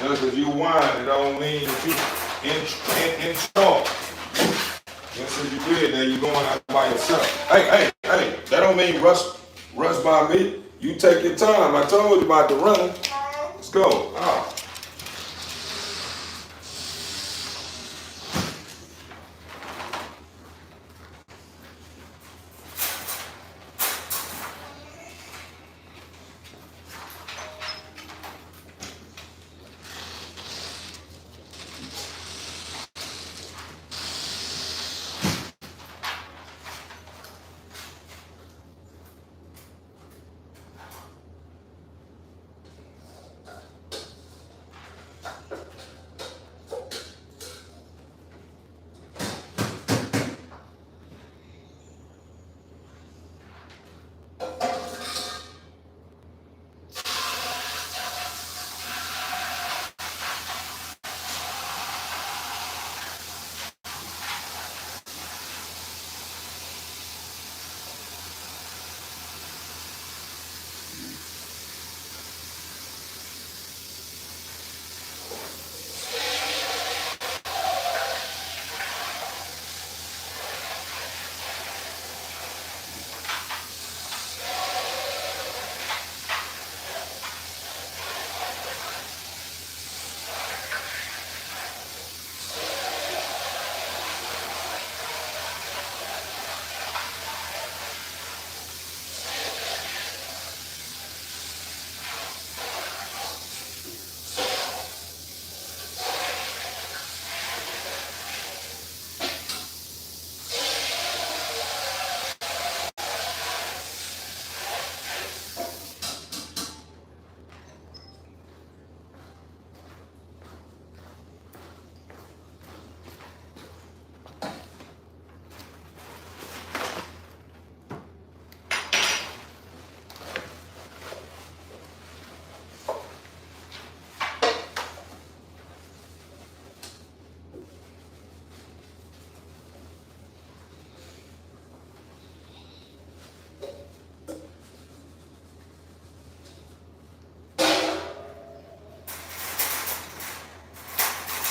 Just because you whine, it don't mean that you in charge. Just as you did that, you going out by yourself. Hey, that don't mean rush by me. You take your time. I told you about the running. Let's go. Ah.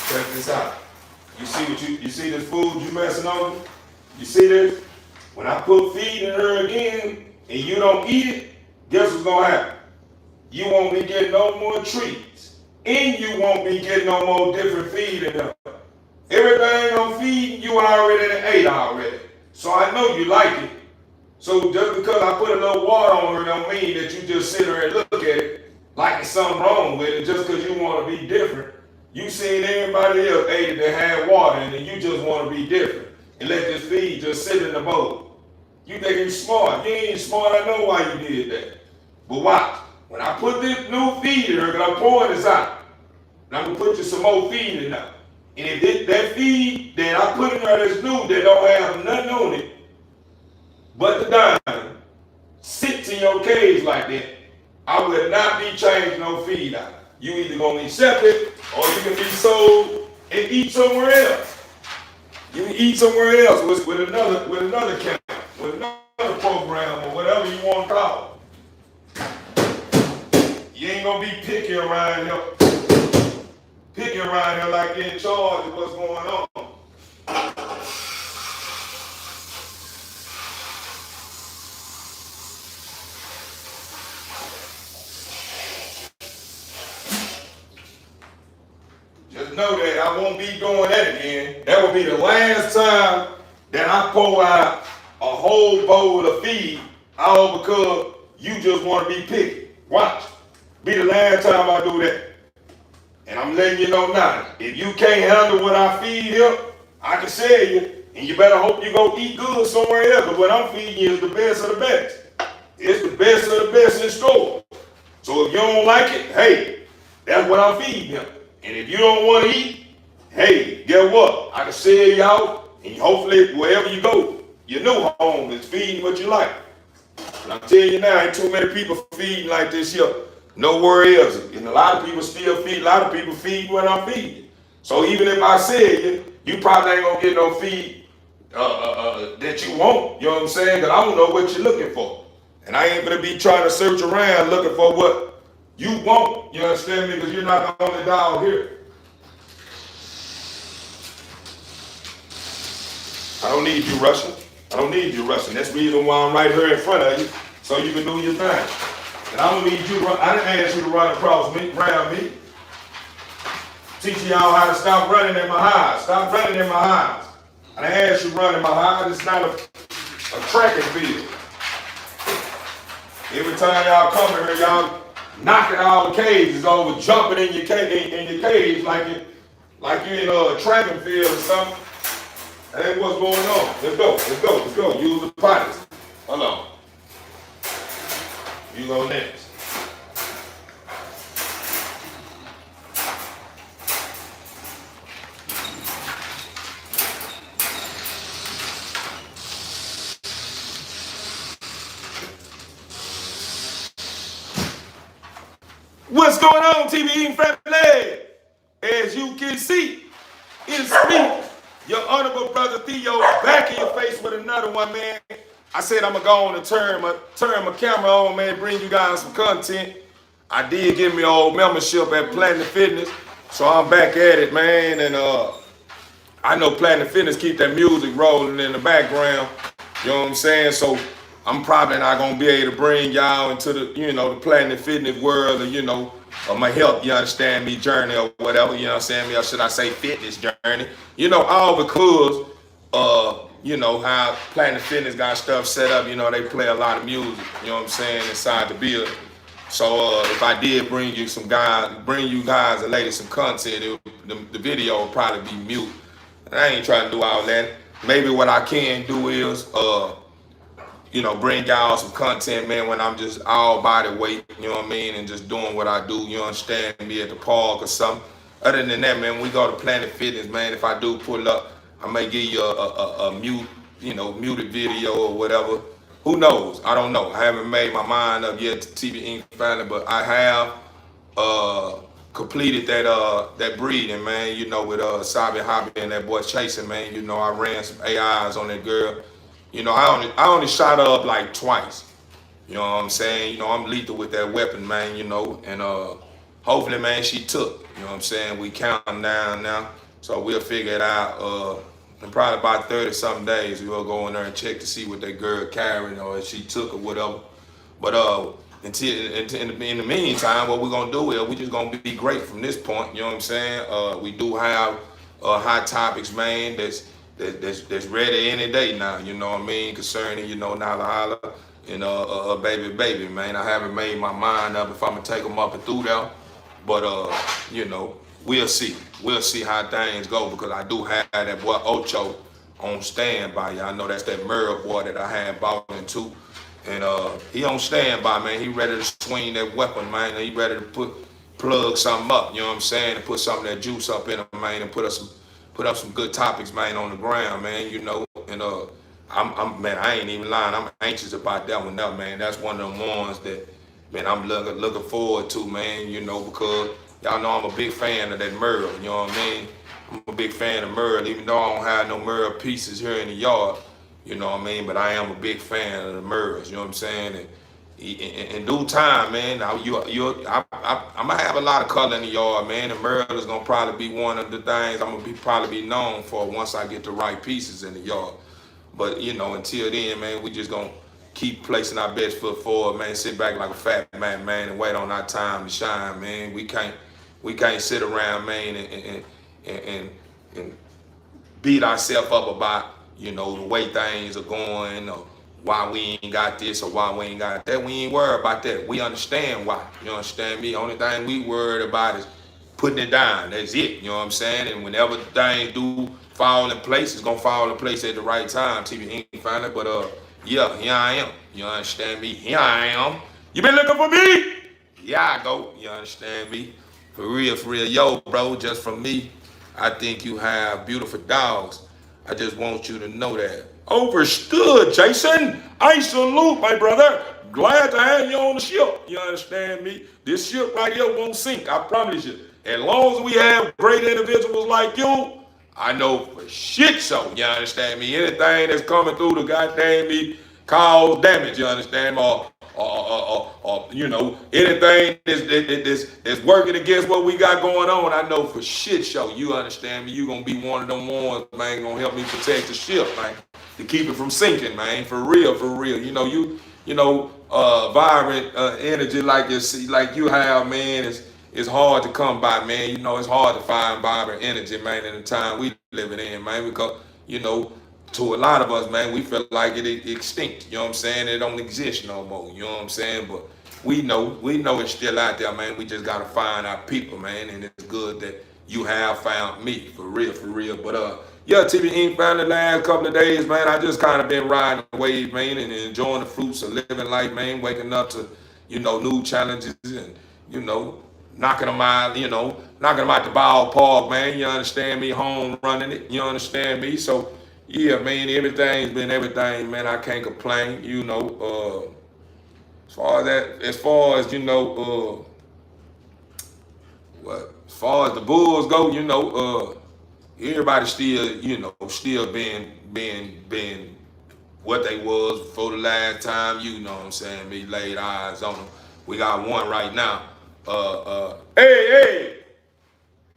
Check this out. You see this food you messing over? You see this? When I put feed in her again and you don't eat it, guess what's gonna happen? You won't be getting no more treats. And you won't be getting no more different feed in her. Everything I'm feeding you already ate already. So I know you like it. So just because I put a little water on her don't mean that you just sit there and look at it like there's something wrong with it just because you want to be different. You seen everybody else ate it that had water and then you just want to be different and let this feed just sit in the bowl. You think you smart. You ain't smart. I know why you did that. But watch. When I put this new feed in her, because I'm pouring this out, and I'm going to put you some more feed in there. And if that feed that I put in her that's new that don't have nothing on it but the diamond sits in your cage like that, I will not be changing no feed out. You either gonna accept it or you can be sold and eat somewhere else. You can eat somewhere else with another camp, with another program or whatever you want to call it. You ain't gonna be picky around here. Picky around here like you're in charge of what's going on. Just know that I won't be doing that again. That will be the last time that I pour out a whole bowl of feed all because you just want to be picky. Watch. Be the last time I do that. And I'm letting you know now, if you can't handle what I feed here, I can sell you, and you better hope you go eat good somewhere else, because what I'm feeding you is the best of the best. It's the best of the best in store. So if you don't like it, hey, that's what I'm feeding you. And if you don't want to eat, hey, guess what? I can sell you out, and hopefully wherever you go, your new home is feeding what you like. And I'm telling you now, ain't too many people feeding like this here. Nowhere else. And a lot of people still feed, a lot of people feed what I'm feeding. So even if I sell you, you probably ain't gonna get no feed that you want. You know what I'm saying? Because I don't know what you're looking for. And I ain't gonna be trying to search around looking for You won't, you understand me? Because you're not the only dog here. I don't need you rushing. I don't need you rushing. That's the reason why I'm right here in front of you, so you can do your thing. And I don't need you run. I didn't ask you to run across me, around me. Teaching y'all how to stop running in my highs. Stop running in my highs. I didn't ask you to run in my highs. It's not a tracking field. Every time y'all come here, y'all knocking all the cages over, jumping in your cage like you're in a tracking field or something. That ain't what's going on. Let's go, let's go, let's go. Use the potties. Hold on. You go next. What's going on, TV family? As you can see, it's me, your honorable brother THEO, back in your face with another one, man. I said I'm gonna go on and turn my camera on, man, bring you guys some content. I did give me an old membership at Planet Fitness, so I'm back at it, man. And I know Planet Fitness keep that music rolling in the background. You know what I'm saying? So I'm probably not gonna be able to bring y'all into the, the Planet Fitness world, or of my health, you understand me, journey or whatever, you know what I'm saying? Or should I say fitness journey? All because how Planet Fitness got stuff set up, they play a lot of music, you know what I'm saying, inside the building. So if I did bring you guys and ladies some content, the video would probably be mute. And I ain't trying to do all that. Maybe what I can do is bring y'all some content, man, when I'm just all body weight, you know what I mean, and just doing what I do, you understand me, at the park or something. Other than that, man, when we go to Planet Fitness, man, if I do pull up, I may give you a muted video or whatever. Who knows? I don't know. I haven't made my mind up yet to TV Inc. finally, but I have completed that breeding, man, with Sabi Hobby and that boy Chasing, man. I ran some AIs on that girl. I only shot her up like twice. You know what I'm saying? I'm lethal with that weapon, man, and hopefully, man, she took. You know what I'm saying? We counting down now, so we'll figure it out. In probably about 30-something days, we'll go in there and check to see what that girl carrying or if she took or whatever. But in the meantime, what we're gonna do is we just gonna be great from this point. You know what I'm saying? We do have hot topics, man. That's ready any day now. You know what I mean? Concerning Nala Holla and baby, man. I haven't made my mind up if I'm gonna take them up and through there, but we'll see. We'll see how things go because I do have that boy Ocho on standby. Y'all know that's that Merle boy that I had bought into. And he on standby, man. He ready to swing that weapon, man. He ready to plug something up, you know what I'm saying? And put some of that juice up in him, man, and put up some good topics, man, on the ground, man, And man, I ain't even lying. I'm anxious about that one, man. That's one of them ones that, man, I'm looking forward to, man, because y'all know I'm a big fan of that Merle, you know what I mean? I'm a big fan of Merle, even though I don't have no Merle pieces here in the yard. You know what I mean? But I am a big fan of the Merles, you know what I'm saying? And in due time, man, I'm gonna have a lot of color in the yard, man. The Merle is gonna probably be one of the things I'm gonna probably be known for once I get the right pieces in the yard. But until then, man, we just gonna keep placing our best foot forward, man. Sit back like a fat man, and wait on our time to shine, man. We can't sit around, man, and beat ourselves up about the way things are going, or why we ain't got this or why we ain't got that. We ain't worried about that. We understand why. You understand me? Only thing we worried about is putting it down. That's it. You know what I'm saying? And whenever things do fall in place, it's gonna fall in place at the right time. TV ain't find it, but yeah, here I am. You understand me? Here I am. You been looking for me? Here I go. You understand me? For real, yo, bro. Just from me, I think you have beautiful dogs. I just want you to know that. Overstood, Jason. I salute, my brother. Glad to have you on the ship. You understand me? This ship right here won't sink, I promise you. As long as we have great individuals like you, I know for shit so. You understand me? Anything that's coming through the goddamn me cause damage, you understand? or you know, anything that's working against what we got going on, I know for shit show, you understand me, you gonna be one of them ones, man, gonna help me protect the ship, man, to keep it from sinking, man, for real, for real. You know, vibrant energy like you have, man, is hard to come by, man. You know, it's hard to find vibrant energy, man, in the time we living in, man, because, you know, to a lot of us, man, we feel like it extinct. You know what I'm saying? It don't exist no more. You know what I'm saying? But we know it's still out there, man. We just gotta find our people, man. And it's good that you have found me, for real, for real. But yeah, TV Inc. found the last couple of days, man. I just kind of been riding the wave, man, and enjoying the fruits of living life, man. Waking up to, you know, new challenges and, you know, knocking them out, knocking them out the ballpark, man. You understand me? Home running it. You understand me? So yeah, man, everything's been everything, man. I can't complain, you know. As far as that, as far as what, as far as the Bulls go, everybody still, still being what they was before the last time. You know what I'm saying? We laid eyes on them. We got one right now. Hey,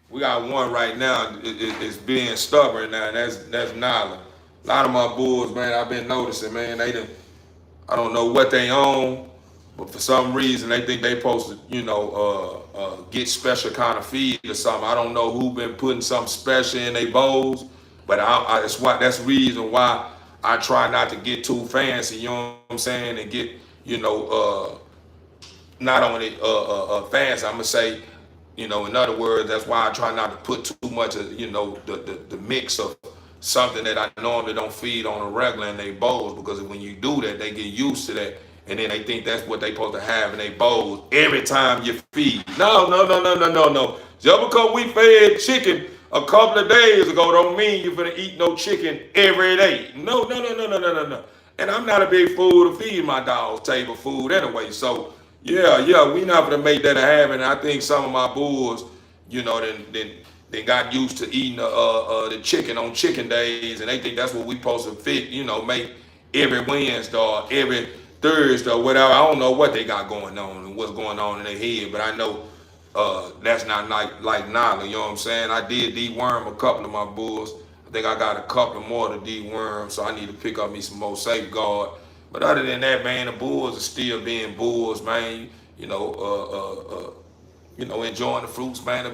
we got one right now. It's being stubborn now. And that's Nyla. A lot of my Bulls, man, I've been noticing, man. I don't know what they own, but for some reason they think they supposed to, get special kind of feed or something. I don't know who been putting something special in their bowls, but that's the reason why I try not to get too fancy. You know what I'm saying? And get, not only fancy. I'm gonna say, in other words, that's why I try not to put too much of, the mix of something that I normally don't feed on a regular in their bowls, because when you do that, they get used to that, and then they think that's what they supposed to have in their bowls every time you feed. No. Just because we fed chicken a couple of days ago don't mean you're gonna eat no chicken every day. No. And I'm not a big fool to feed my dogs table food anyway. So yeah, we not gonna make that a habit. And I think some of my bulls, then they got used to eating the chicken on chicken days, and they think that's what we supposed to fit, make every Wednesday or every Thursday or whatever. I don't know what they got going on and what's going on in their head, but I know that's not like Nala. You know what I'm saying? I did deworm a couple of my bulls. I think I got a couple more to deworm, so I need to pick up me some more safeguard. But other than that, man, the bulls are still being bulls, man. Enjoying the fruits, man, to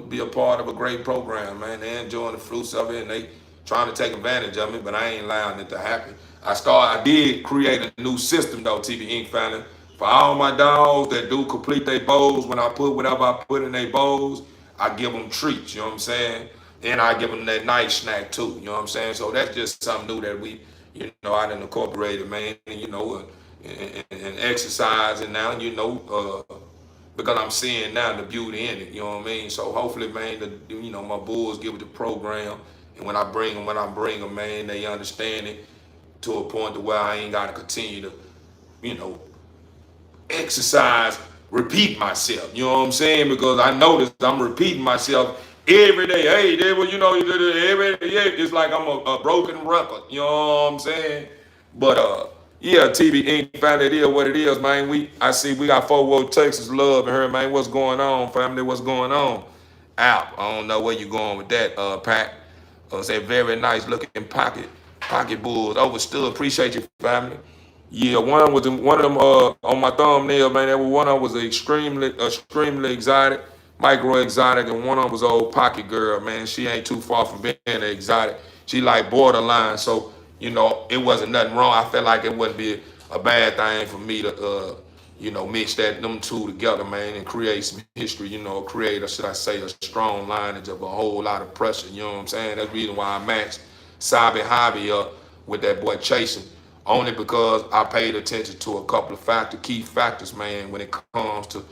be a part of a great program, man. They're enjoying the fruits of it, and they trying to take advantage of it, but I ain't allowing it to happen. I did create a new system, though, TV Inc. family, for all my dogs that do complete their bowls. When I put whatever I put in their bowls, I give them treats, you know what I'm saying? And I give them that night snack, too, you know what I'm saying? So that's just something new that we, I done incorporated, man, and exercising now, because I'm seeing now the beauty in it, you know what I mean? So hopefully, man, my bulls give it the program, and when I bring them, man, they understand it to a point to where I ain't got to continue to, exercise, repeat myself, you know what I'm saying? Because I noticed I'm repeating myself every day. Hey, they were, every day, it's like I'm a broken record, you know what I'm saying? But yeah, TV Inc. family, it is what it is, man. I see we got Fort Worth, Texas love and her, man. What's going on, family? What's going on? Out. I don't know where you going with that, Pat. Say very nice looking pocket bulls. Overstood. Appreciate you, family. Yeah, one of them on my thumbnail, man. That one of them was extremely exotic, micro exotic, and one of them was old pocket girl, man. She ain't too far from being an exotic. She like borderline, so it wasn't nothing wrong. I felt like it wouldn't be a bad thing for me to mix them two together, man, and create some history. Create, or should I say, a strong lineage of a whole lot of pressure. You know what I'm saying? That's the reason why I matched Sabi Hobby up with that boy Chasing. Only because I paid attention to a couple of key factors, man, when it comes to,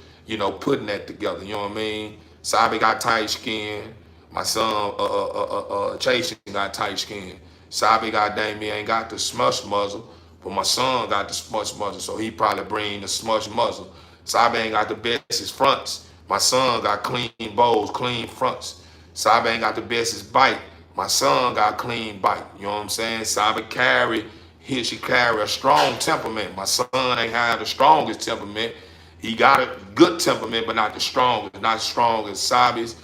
putting that together. You know what I mean? Sabi got tight skin. My son, Chasing got tight skin. Sabi, goddamn, he ain't got the smush muzzle, but my son got the smush muzzle, so he probably bring the smush muzzle. Sabi ain't got the bestest fronts. My son got clean bowls, clean fronts. Sabi ain't got the bestest bite. My son got clean bite. You know what I'm saying? Sabi carry she carry a strong temperament. My son ain't have the strongest temperament. He got a good temperament, but not the strongest. Not as strong as Sabi's.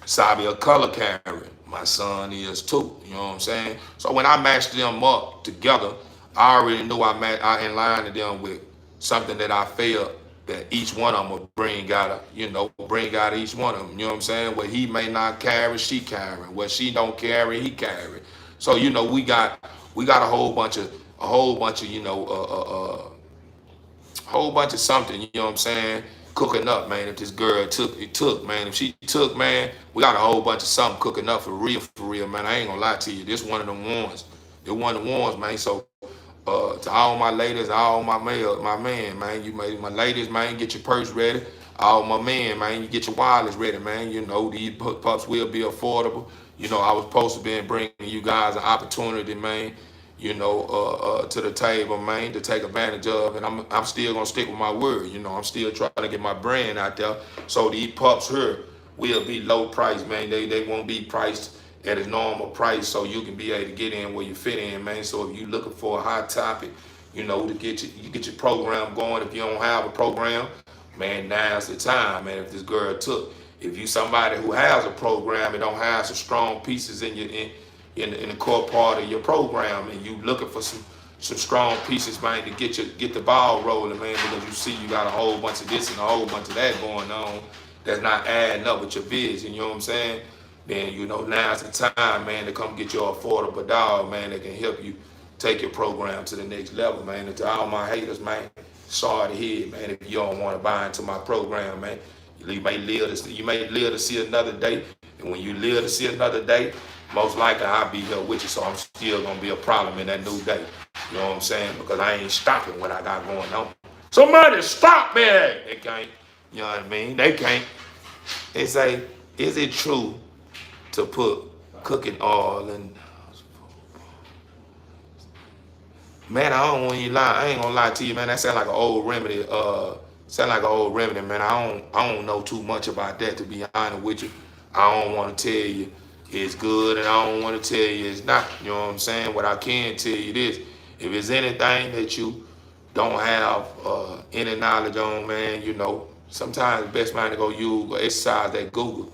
Sabi a color carrier. My son is too. You know what I'm saying? So when I matched them up together, I already knew I in line to them with something that I felt that each one of them would bring out each one of them. You know what I'm saying? What he may not carry, she carry. What she don't carry, he carry. So we got a whole bunch of whole bunch of something, you know what I'm saying, cooking up, man. If this girl took, man. If she took, man, we got a whole bunch of something cooking up for real, man. I ain't gonna lie to you. This one of them ones. This one of the ones, man. So to all my ladies, all my man, man, my ladies, man, get your purse ready. All my men, man, you get your wireless ready, man. You know, these pups will be affordable. You know, I was supposed to be bringing you guys an opportunity, man, to the table, man, to take advantage of, and I'm still gonna stick with my word. You know, I'm still trying to get my brand out there. So these pups here will be low price, man. They won't be priced at a normal price, so you can be able to get in where you fit in, man. So if you're looking for a hot topic, to get your program going. If you don't have a program, man, now's the time, man. If this girl took, if you somebody who has a program and don't have some strong pieces in the core part of your program, and you looking for some strong pieces, man, to get the ball rolling, man, because you see you got a whole bunch of this and a whole bunch of that going on that's not adding up with your vision, you know what I'm saying? Then now's the time, man, to come get your affordable dog, man, that can help you take your program to the next level, man. And to all my haters, man, sorry to hear, man, if you don't want to buy into my program, man. You may live to see another day, and when you live to see another day, most likely I'll be here with you, so I'm still gonna be a problem in that new day. You know what I'm saying? Because I ain't stopping what I got going on. Somebody stop me! They can't. You know what I mean? They can't. They say, is it true to put cooking oil and man, I don't want you lie. I ain't gonna lie to you, man. That sound like an old remedy. Man. I don't know too much about that, to be honest with you. I don't want to tell you it's good, and I don't want to tell you it's not. You know what I'm saying? What I can tell you this: if it's anything that you don't have any knowledge on, man, sometimes the best man to go use or exercise that Google.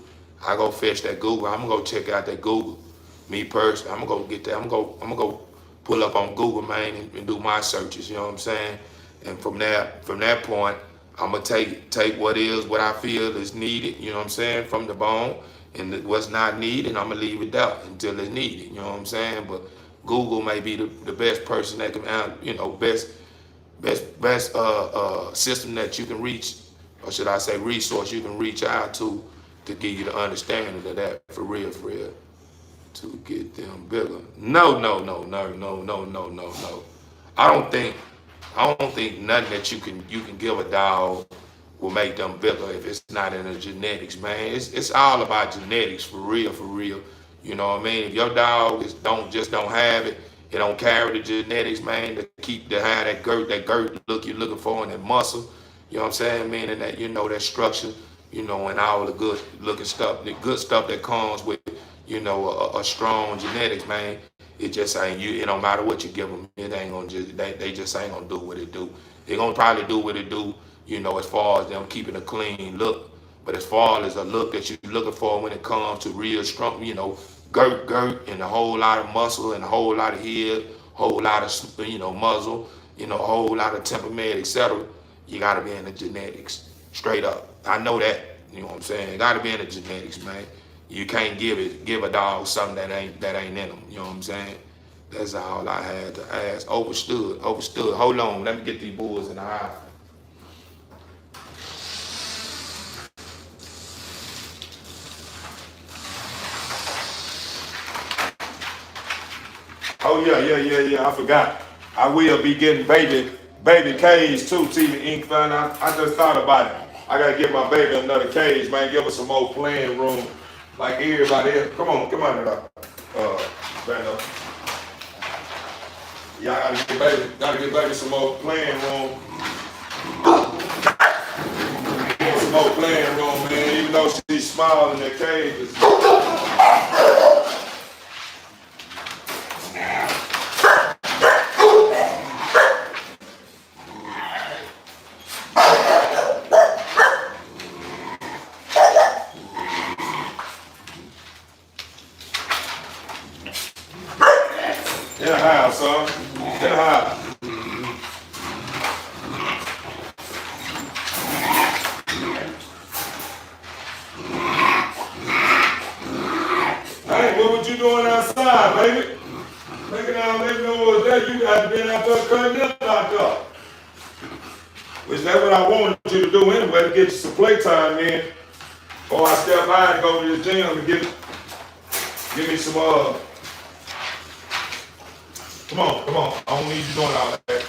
I go fetch that Google. I'm gonna go check out that Google. Me personally, I'm gonna go get that. I'm gonna go pull up on Google, man, and do my searches. You know what I'm saying? And from that point, I'm gonna take what I feel is needed. You know what I'm saying, from the bone, and what's not needed, I'm gonna leave it there until it's needed. You know what I'm saying? But Google may be the best person that can, best system that you can reach, or should I say resource you can reach out to give you the understanding of that for real, to get them bigger. No. I don't think nothing that you can give a dog will make them bigger if it's not in the genetics, man. It's all about genetics for real. You know what I mean? If your dog don't have it, it don't carry the genetics, man, to have that girth look you're looking for in that muscle. You know what I'm saying, man, and that that structure, and all the good looking stuff, the good stuff that comes with a strong genetics, man. It just ain't you. It don't matter what you give them. It ain't gonna they just ain't gonna do what it do. They gonna probably do what it do, as far as them keeping a clean look. But as far as a look that you're looking for when it comes to real strong, girt and a whole lot of muscle and a whole lot of head, whole lot of muzzle, a whole lot of temperament, etc. You gotta be in the genetics, straight up. I know that. You know what I'm saying? You gotta be in the genetics, man. You can't give a dog something that ain't in them. You know what I'm saying? That's all I had to ask. Overstood. Hold on, let me get these bulls in the eye. Oh yeah. I forgot. I will be getting baby cage too, TV Ink fan. I just thought about it. I gotta give my baby another cage, man. Give her some more playing room, like everybody else. Come on, Brando. Y'all gotta give baby some more playing room. Some more playing room, man. Even though she's small in the cage. In the house, son. In the house. Hey, what you doing outside, baby? Making noise there. You got to be out there cutting up out there. Which that's what I wanted you to do anyway, to get you some playtime in. Before I step out and go to the gym and give me some come on. I don't need you doing all that.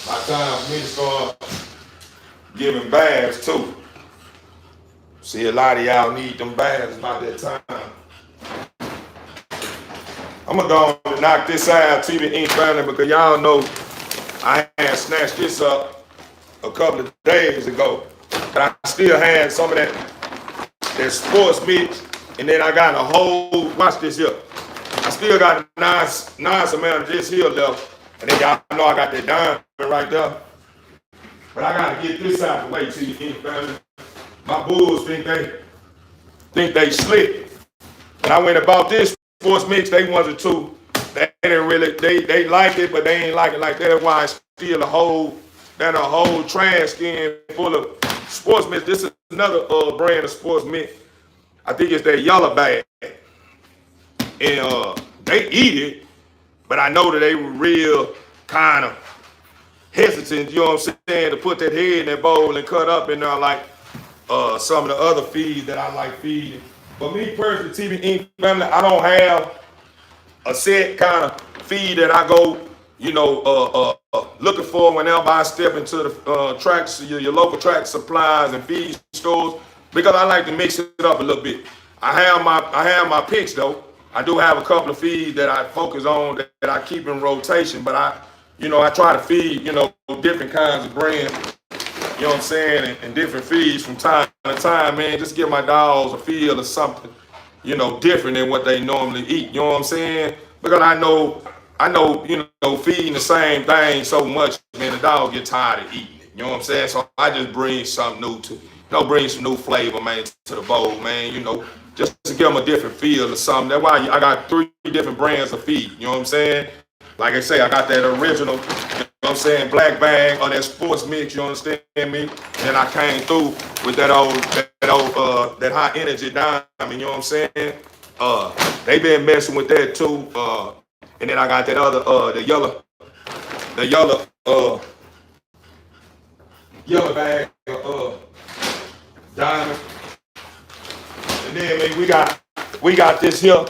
My time for me to start giving baths too. See, a lot of y'all need them baths about that time. I'm gonna go on and knock this out, TV Ink family, because y'all know I had snatched this up a couple of days ago. But I still had some of that sports mix, and then I got a whole, watch this here. I still got a nice amount of this here left. And then y'all know I got that diamond right there. But I gotta get this out the way, TV Ink family. My bulls think they slick. When I went about this sports mix, they wanted to. They didn't really, they like it, but they ain't like it like that. That's why I steal a whole trash can full of sports mix. This is another brand of sports mix. I think it's that yellow bag. And they eat it, but I know that they were real kind of hesitant, you know what I'm saying, to put that head in that bowl and cut up in there like some of the other feeds that I like feeding. But me personally, TV Ink family, I don't have a set kind of feed that I go, looking for whenever I step into the tracks, your local track supplies and feed stores, because I like to mix it up a little bit. I have my picks though. I do have a couple of feeds that I focus on that I keep in rotation, but I try to feed, different kinds of brands, you know what I'm saying, and different feeds from time to time, man, just give my dogs a feel of something, different than what they normally eat, you know what I'm saying? Because I know, feeding the same thing so much, man, the dog get tired of eating it, you know what I'm saying? So I just bring something new bring some new flavor, man, to the bowl, man, just to give them a different feel or something. That's why I got 3 different brands of feed, you know what I'm saying? Like I say, I got that original, you know what I'm saying, black bag or that sports mix, you understand me? Then I came through with that high energy diamond, you know what I'm saying? They been messing with that too. And then I got that other, the yellow bag, diamond. And then, man, we got this here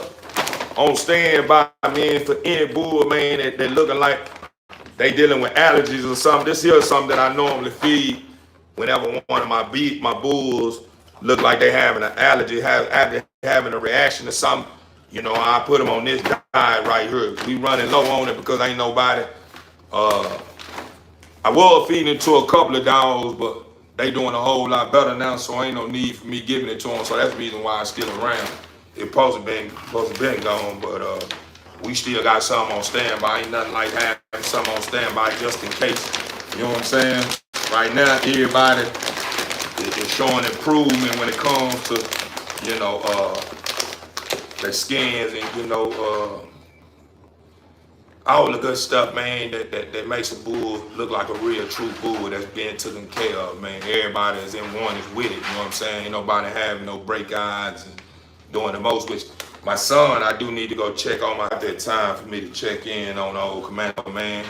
on standby, man, for any bull, man, that looking like they dealing with allergies or something. This here is something that I normally feed whenever one of my bulls look like they having an allergy, having a reaction to something. I put them on this diet right here. We running low on it because ain't nobody. I was feeding it to a couple of dogs, but they doing a whole lot better now, so ain't no need for me giving it to them. So that's the reason why it's still around. It supposed to been gone, but we still got some on standby. Ain't nothing like having some on standby just in case. You know what I'm saying? Right now, everybody is showing improvement when it comes to, their skins and all the good stuff, man, that makes a bull look like a real true bull that's being taken care of, man. Everybody is in one is with it, you know what I'm saying? Ain't nobody having no break odds and doing the most, which my son, I do need to go check on at that time for me to check in on the old Commando, man,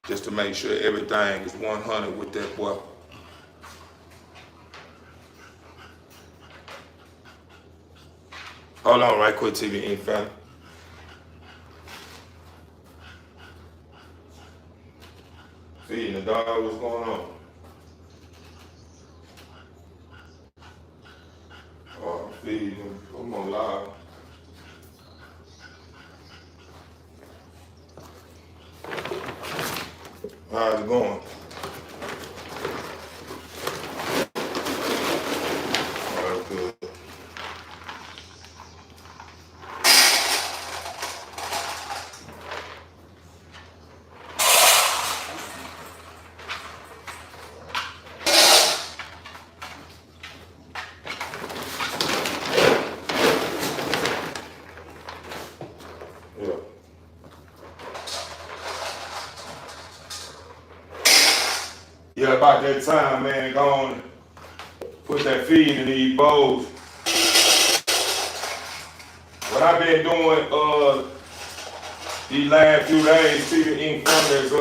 just to make sure everything is 100 with that boy. Hold on right quick, TV Ink family. Feeding the dog, what's going on? Oh, I'm feeding him. I'm on live. How's it going? All right, good. Yeah, about that time, man, go on and put that feed in these bowls. What I've been doing these last few days, see the ink from is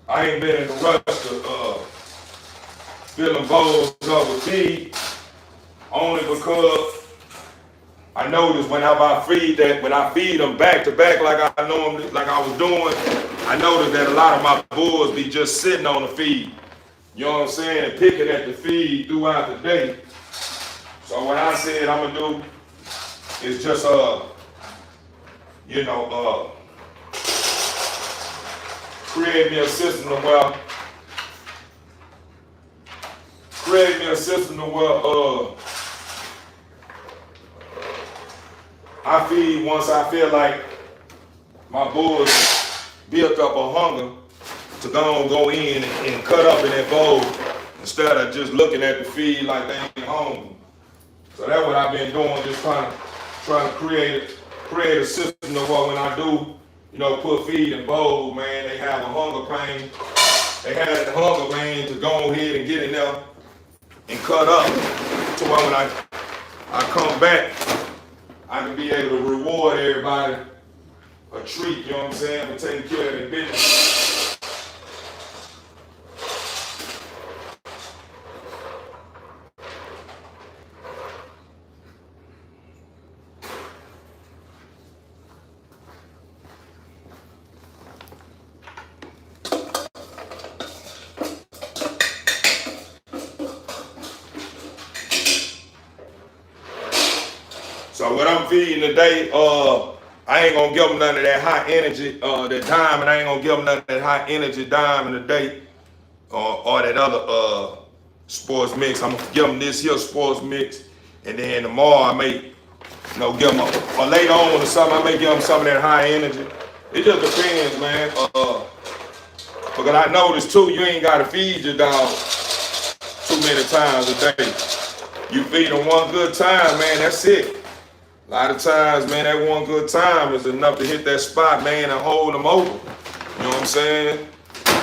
I ain't been in the rush to filling bowls up with feed, only because I noticed whenever I feed them back to back like I normally, like I was doing, I noticed that a lot of my bulls be just sitting on the feed. You know what I'm saying? And picking at the feed throughout the day. So what I said I'm gonna do is just create me a system to where I feed once I feel like my bulls built up a hunger to go in and cut up in that bowl instead of just looking at the feed like they ain't hungry. So that's what I've been doing, just trying to create a system to where when I do, put feed in bowls, man, they have a hunger pain. They have that hunger pain to go ahead and get in there and cut up to where when I come back, I can be able to reward everybody a treat, you know what I'm saying, for taking care of their business. So what I'm feeding today, I ain't gonna give them none of that high energy, that diamond. I ain't gonna give them none of that high energy diamond today, or that other sports mix. I'm gonna give them this here sports mix, and then tomorrow I may, give them, or later on or something, I may give them some of that high energy. It just depends, man. Because I noticed too, you ain't gotta feed your dog too many times a day. You feed them one good time, man. That's it. A lot of times, man, that one good time is enough to hit that spot, man, and hold them over. You know what I'm saying?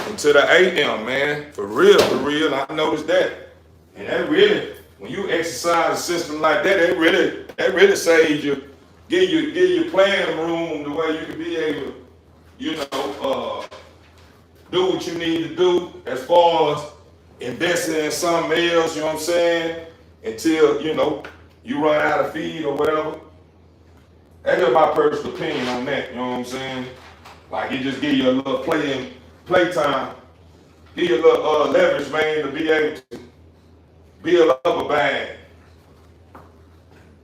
Until the 8 a.m., man. For real, I noticed that. And that really, when you exercise a system like that, that really saves you, give you playing room the way you can be able to, do what you need to do as far as investing in something else, you know what I'm saying? Until, you run out of feed or whatever. That's just my personal opinion on that, you know what I'm saying? Like it just give you a little play time, give you a little leverage, man, to be able to build up a bag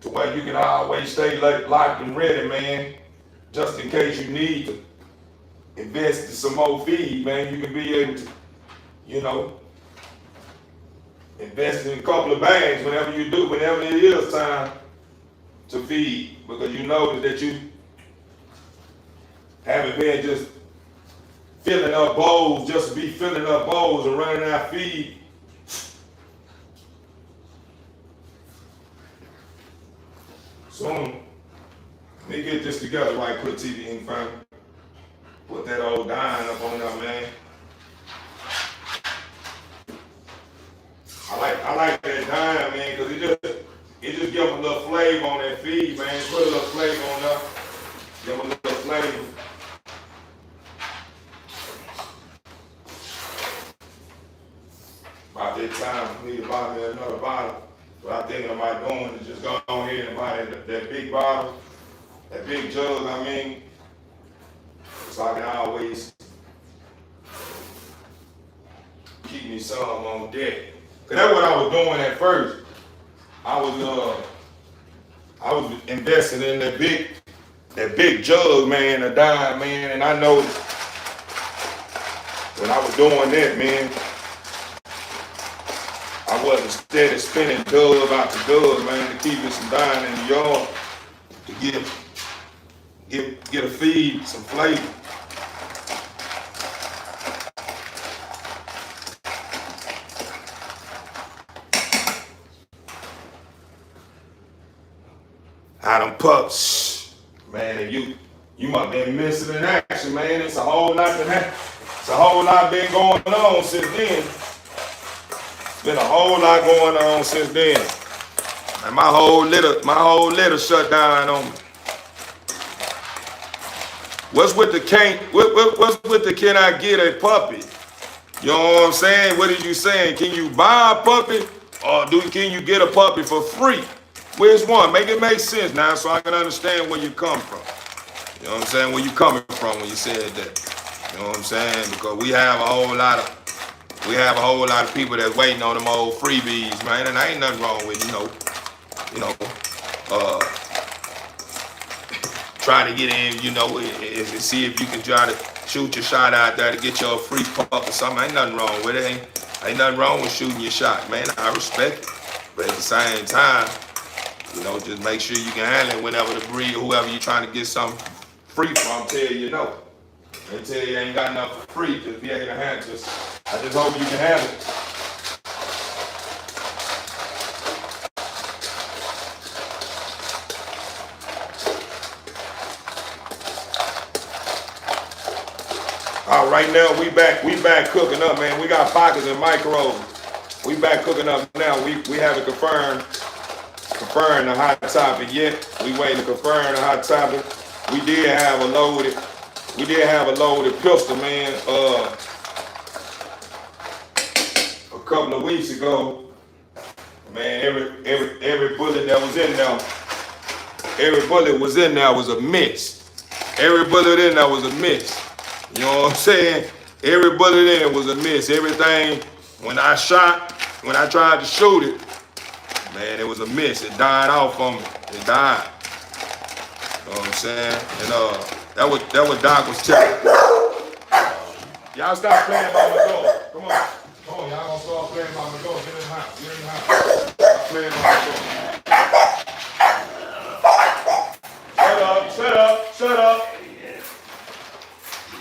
to where you can always stay locked and ready, man, just in case you need to invest in some more feed, man. You can be able to, invest in a couple of bags whenever it is time to feed, because you know that you haven't been just filling up bowls just to be filling up bowls and running out feed. So let me get this together right quick, TV in front. Put that old dime up on there, man. I like that dime, man, because it just gives them a little flavor on that feed, man. Put a little flavor on there. Give them a little flavor. About that time for me to buy me another bottle. What I'm thinking about doing is just go ahead and buy that big bottle, that big jug, so I can always keep me some on deck. Cause that's what I was doing at first. I was investing in that big jug, man, a dime, man, and I know when I was doing that, man, I wasn't steady spending dub after dub, man, to keep me some dime in the yard to get a feed, some flavor. How them pups, man, and you must have been missing in action, man. It's a whole lot to happen. It's a whole lot been going on since then. Been a whole lot going on since then. And my whole litter shut down on me. What's with the what's with the can I get a puppy? You know what I'm saying? What are you saying? Can you buy a puppy or can you get a puppy for free? Which one? Make it make sense now so I can understand where you come from. You know what I'm saying? Where you coming from when you said that. You know what I'm saying? Because we have a whole lot of people that's waiting on them old freebies, man, and there ain't nothing wrong with, try to get in, see if you can try to shoot your shot out there to get your free pup or something. Ain't nothing wrong with it. Ain't nothing wrong with shooting your shot, man. I respect it. But at the same time, just make sure you can handle it whenever the breed, whoever you're trying to get something free from, tell you no. They tell you ain't got enough for free, just be able to handle it. I just hope you can handle it. All right, now we back cooking up, man. We got pockets and micros. We back cooking up now. We haven't confirmed the hot topic yet. We waiting to confirm the hot topic. We did have a loaded pistol, man. A couple of weeks ago, man. Every bullet that was in there, was a miss. Every bullet in there was a miss. You know what I'm saying? Every bullet in it was a miss. Everything, when I tried to shoot it, man, it was a miss. It died off on me. It died. You know what I'm saying? And that was Doc was telling. Y'all stop playing by my door. Come on. Y'all gonna start playing by my door. Get in the house. Stop playing by my door. Shut up.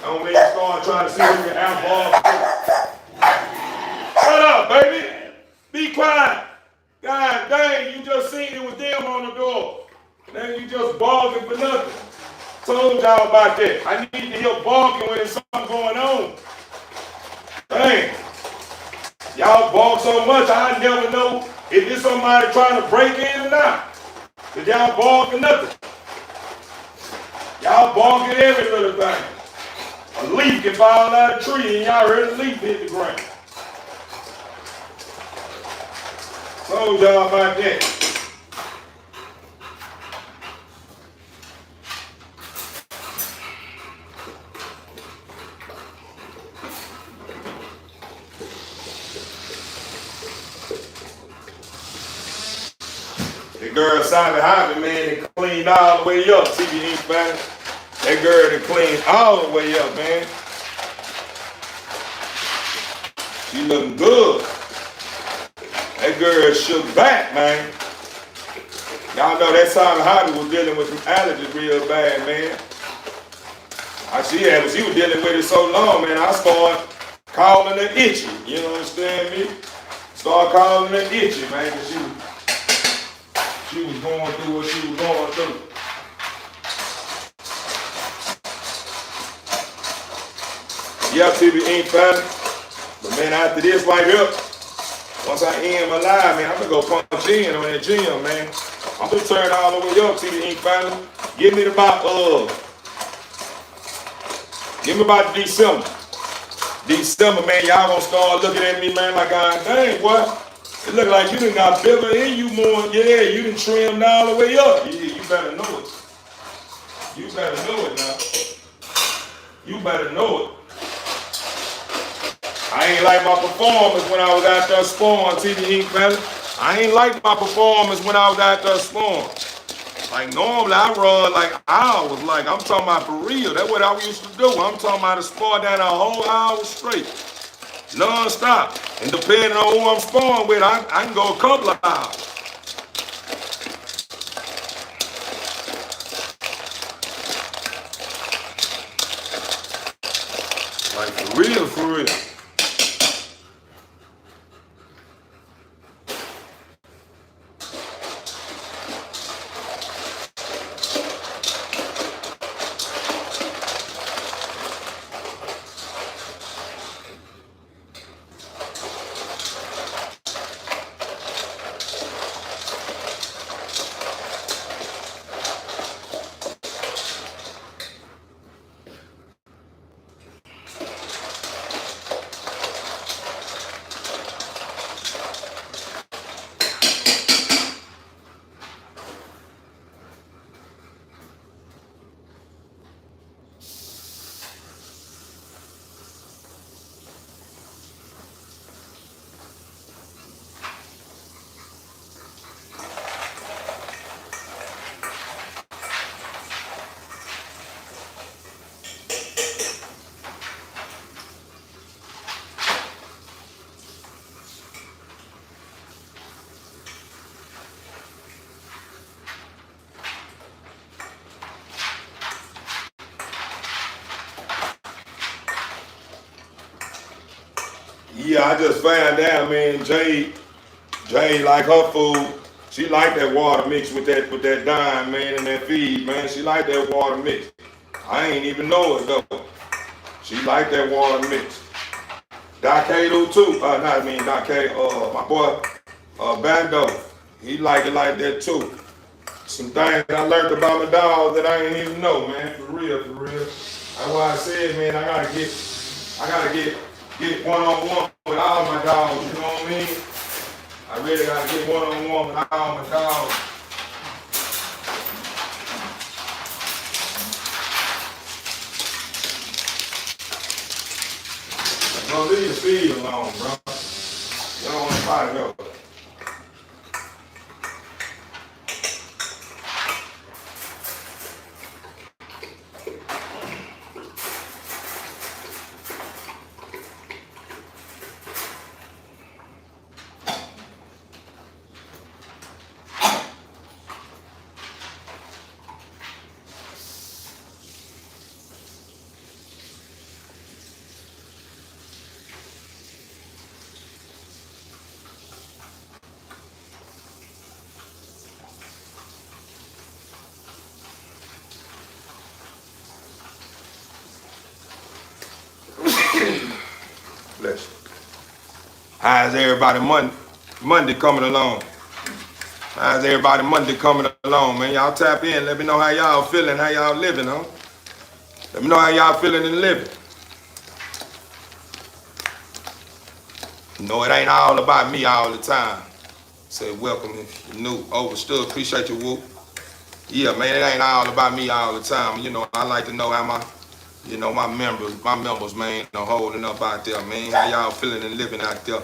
I don't mean start trying to see who can outball. Shut up, baby. Be quiet. God dang, you just seen it was them on the door. Now you just barking for nothing. Told y'all about that. I need to hear barking when there's something going on. Dang. Y'all bark so much, I never know if it's somebody trying to break in or not. Cause y'all bark or nothing. Y'all bark at every little thing. A leaf can fall out of a tree and y'all heard a leaf hit the ground. Told y'all about that. The girl Simon Hobby, man, it cleaned all the way up. TV Ink man. That girl that cleaned all the way up, man. She looking good. That girl shook back, man. Y'all know that Simon Hobby was dealing with some allergies real bad, man. She was dealing with it so long, man. I started calling her itchy. You understand me? Started calling her itchy, man, because she was going through what she was going through. Yeah, TV Ink family. But man, after this right here, once I end my live, man, I'm gonna go punch in on that gym, man. I'm gonna turn all the way up, TV Ink family. Give me about December. December, man, y'all gonna start looking at me, man, like, God dang, boy. It look like you done got bigger in you more. Yeah, you done trimmed all the way up. Yeah, you better know it. You better know it now. You better know it. I ain't like my performance when I was out there sparring, TV Ink family. I ain't like my performance when I was out there sparring. Like normally I run like hours, like I'm talking about for real. That's what I used to do. I'm talking about to spar down a whole hour straight. Non-stop. And depending on who I'm sparring with, I can go a couple of hours. Like for real, for real. I just found out, man, Jay like her food. She like that water mix with that dime, man, and that feed, man. She like that water mix. I ain't even know it though. She like that water mix. Docado too. My boy, Bando. He like it like that too. Some things I learned about my dogs that I ain't even know, man. For real, for real. That's why I said, man, I gotta get one on one with all my dogs. You know what I mean? I really gotta get one on one with all my dogs. Bro, leave your feed alone, bro. You don't want to fight it up. Bless you. How's everybody Monday coming along? How's everybody Monday coming along, man? Y'all tap in. Let me know how y'all feeling, how y'all living, huh? Let me know how y'all feeling and living. No, it ain't all about me all the time. Say welcome if you're new. Overstood. Appreciate you, Woo. Yeah, man, it ain't all about me all the time. You know, I like to know how my members, man, holding up out there, man. How y'all feeling and living out there?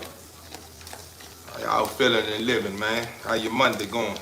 How y'all feeling and living, man? How your Monday going?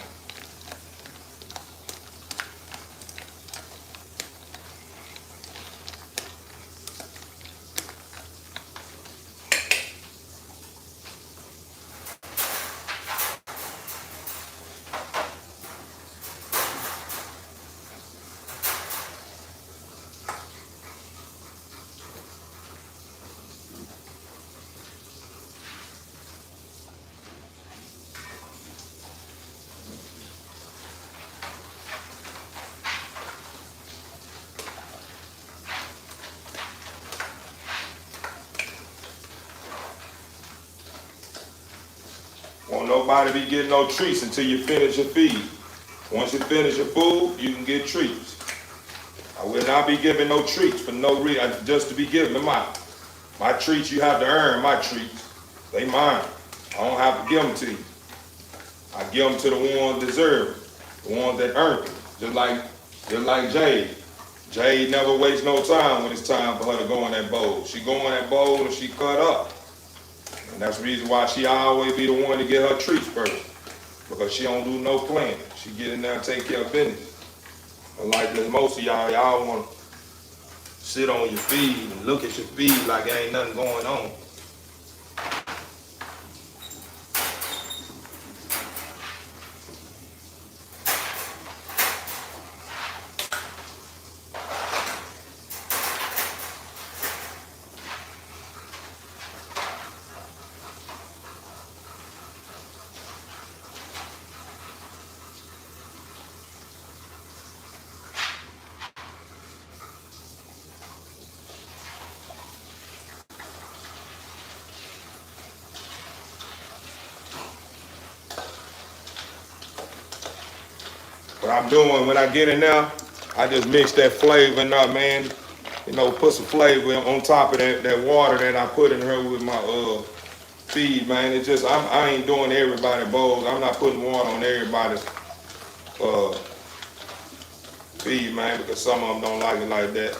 Won't nobody be getting no treats until you finish your feed. Once you finish your food, you can get treats. I will not be giving no treats for no reason, just to be giving them out. My treats, you have to earn my treats. They mine. I don't have to give them to you. I give them to the ones that deserve it, the ones that earn it. Just like Jade. Jade never wastes no time when it's time for her to go in that bowl. She go in that bowl and she cut up. And that's the reason why she always be the one to get her treats first. Because she don't do no planning. She get in there and take care of business. But like most of y'all want to sit on your feed and look at your feed like there ain't nothing going on. What I'm doing when I get in there, I just mix that flavor up, man. You know, put some flavor on top of that water that I put in her with my feed, man. It's just I ain't doing everybody's bowls. I'm not putting water on everybody's feed, man, because some of them don't like it like that.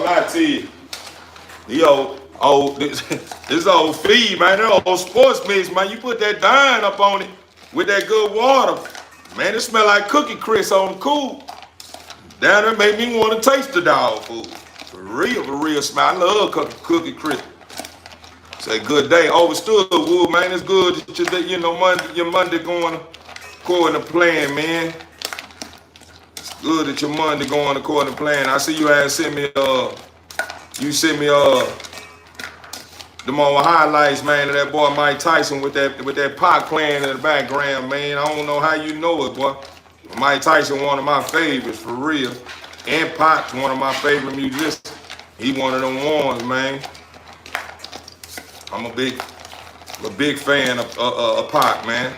lie to you. This old feed, man, that old sports mix, man. You put that dime up on it with that good water, man, it smell like cookie crisp on the cool. Down there made me want to taste the dog food. For real smell. I love cookie crisp. Say good day. Overstood, Wood, man. It's good that your Monday going according to plan, man. It's good that your Monday going according to plan. I see you had sent me them all highlights, man, of that boy Mike Tyson with that pot playing in the background, man. I don't know how you know it, boy. Mike Tyson, one of my favorites, for real. And Pot's one of my favorite musicians. He one of them ones, man. I'm a big fan of Pot, man.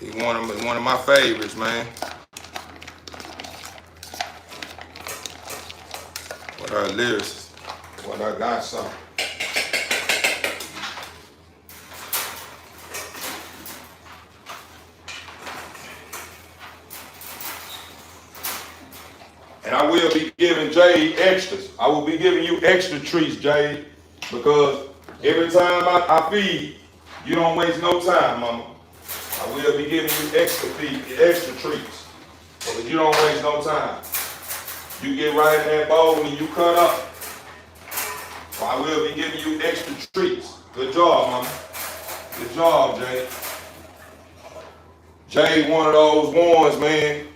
He one of my favorites, man. What are lyrics? What I got some. And I will be giving Jade extras. I will be giving you extra treats, Jade, because every time I feed, you don't waste no time, mama. I will be giving you extra treats, so that you don't waste no time. You get right in that bowl and you cut up. So I will be giving you extra treats. Good job, mama. Good job, Jade. Jade, one of those ones, man.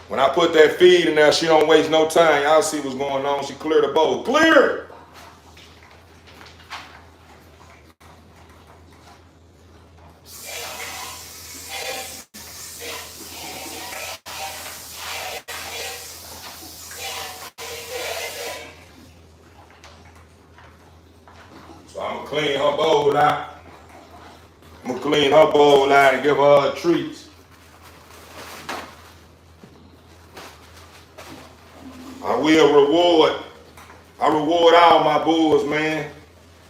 When I put that feed in there, she don't waste no time. Y'all see what's going on. She cleared the bowl. Clear! So I'm gonna clean her bowl out. I'm gonna clean her bowl out and give her treats. I reward all my bulls, man.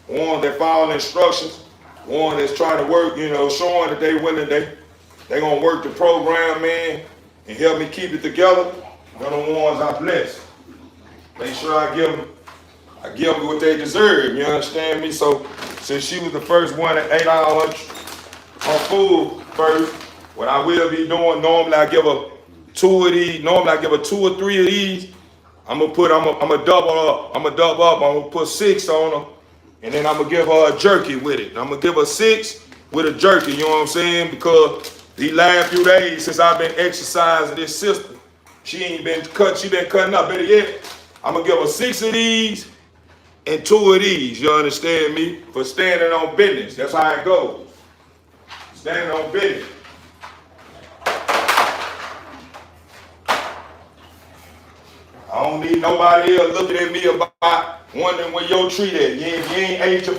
One that follow instructions, one that's trying to work, showing that they willing, they gonna work the program, man, and help me keep it together. They're the ones I bless. Make sure I give them what they deserve, you understand me? So since she was the first one that ate all her food first, what I will be doing, normally I give her 2 of these, normally I give her 2 or 3 of these. I'm gonna double up. I'm gonna put 6 on her, and then I'm gonna give her a jerky with it. I'm gonna give her 6 with a jerky. You know what I'm saying? Because these last few days since I've been exercising this system, she been cutting up. Better yet, I'm gonna give her 6 of these and 2 of these. You understand me? For standing on business. That's how it goes. Standing on business. I don't need nobody else looking at me about wondering where your treat at. You ain't ate your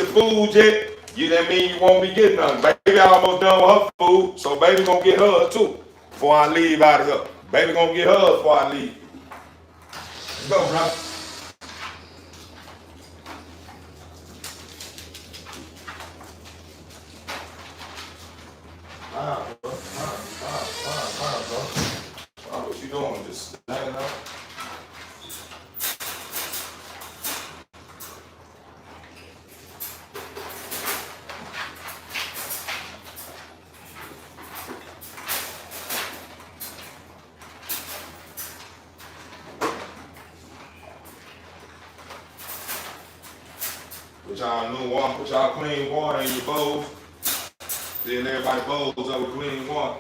food yet. That mean you won't be getting nothing. Baby almost done with her food, so baby gonna get hers too before I leave out of here. Baby gonna get hers before I leave. Let's go, bro. Bro. What you doing? Just hanging out? Put y'all new water, put y'all clean water in your bowls. Then everybody bowls up with clean water.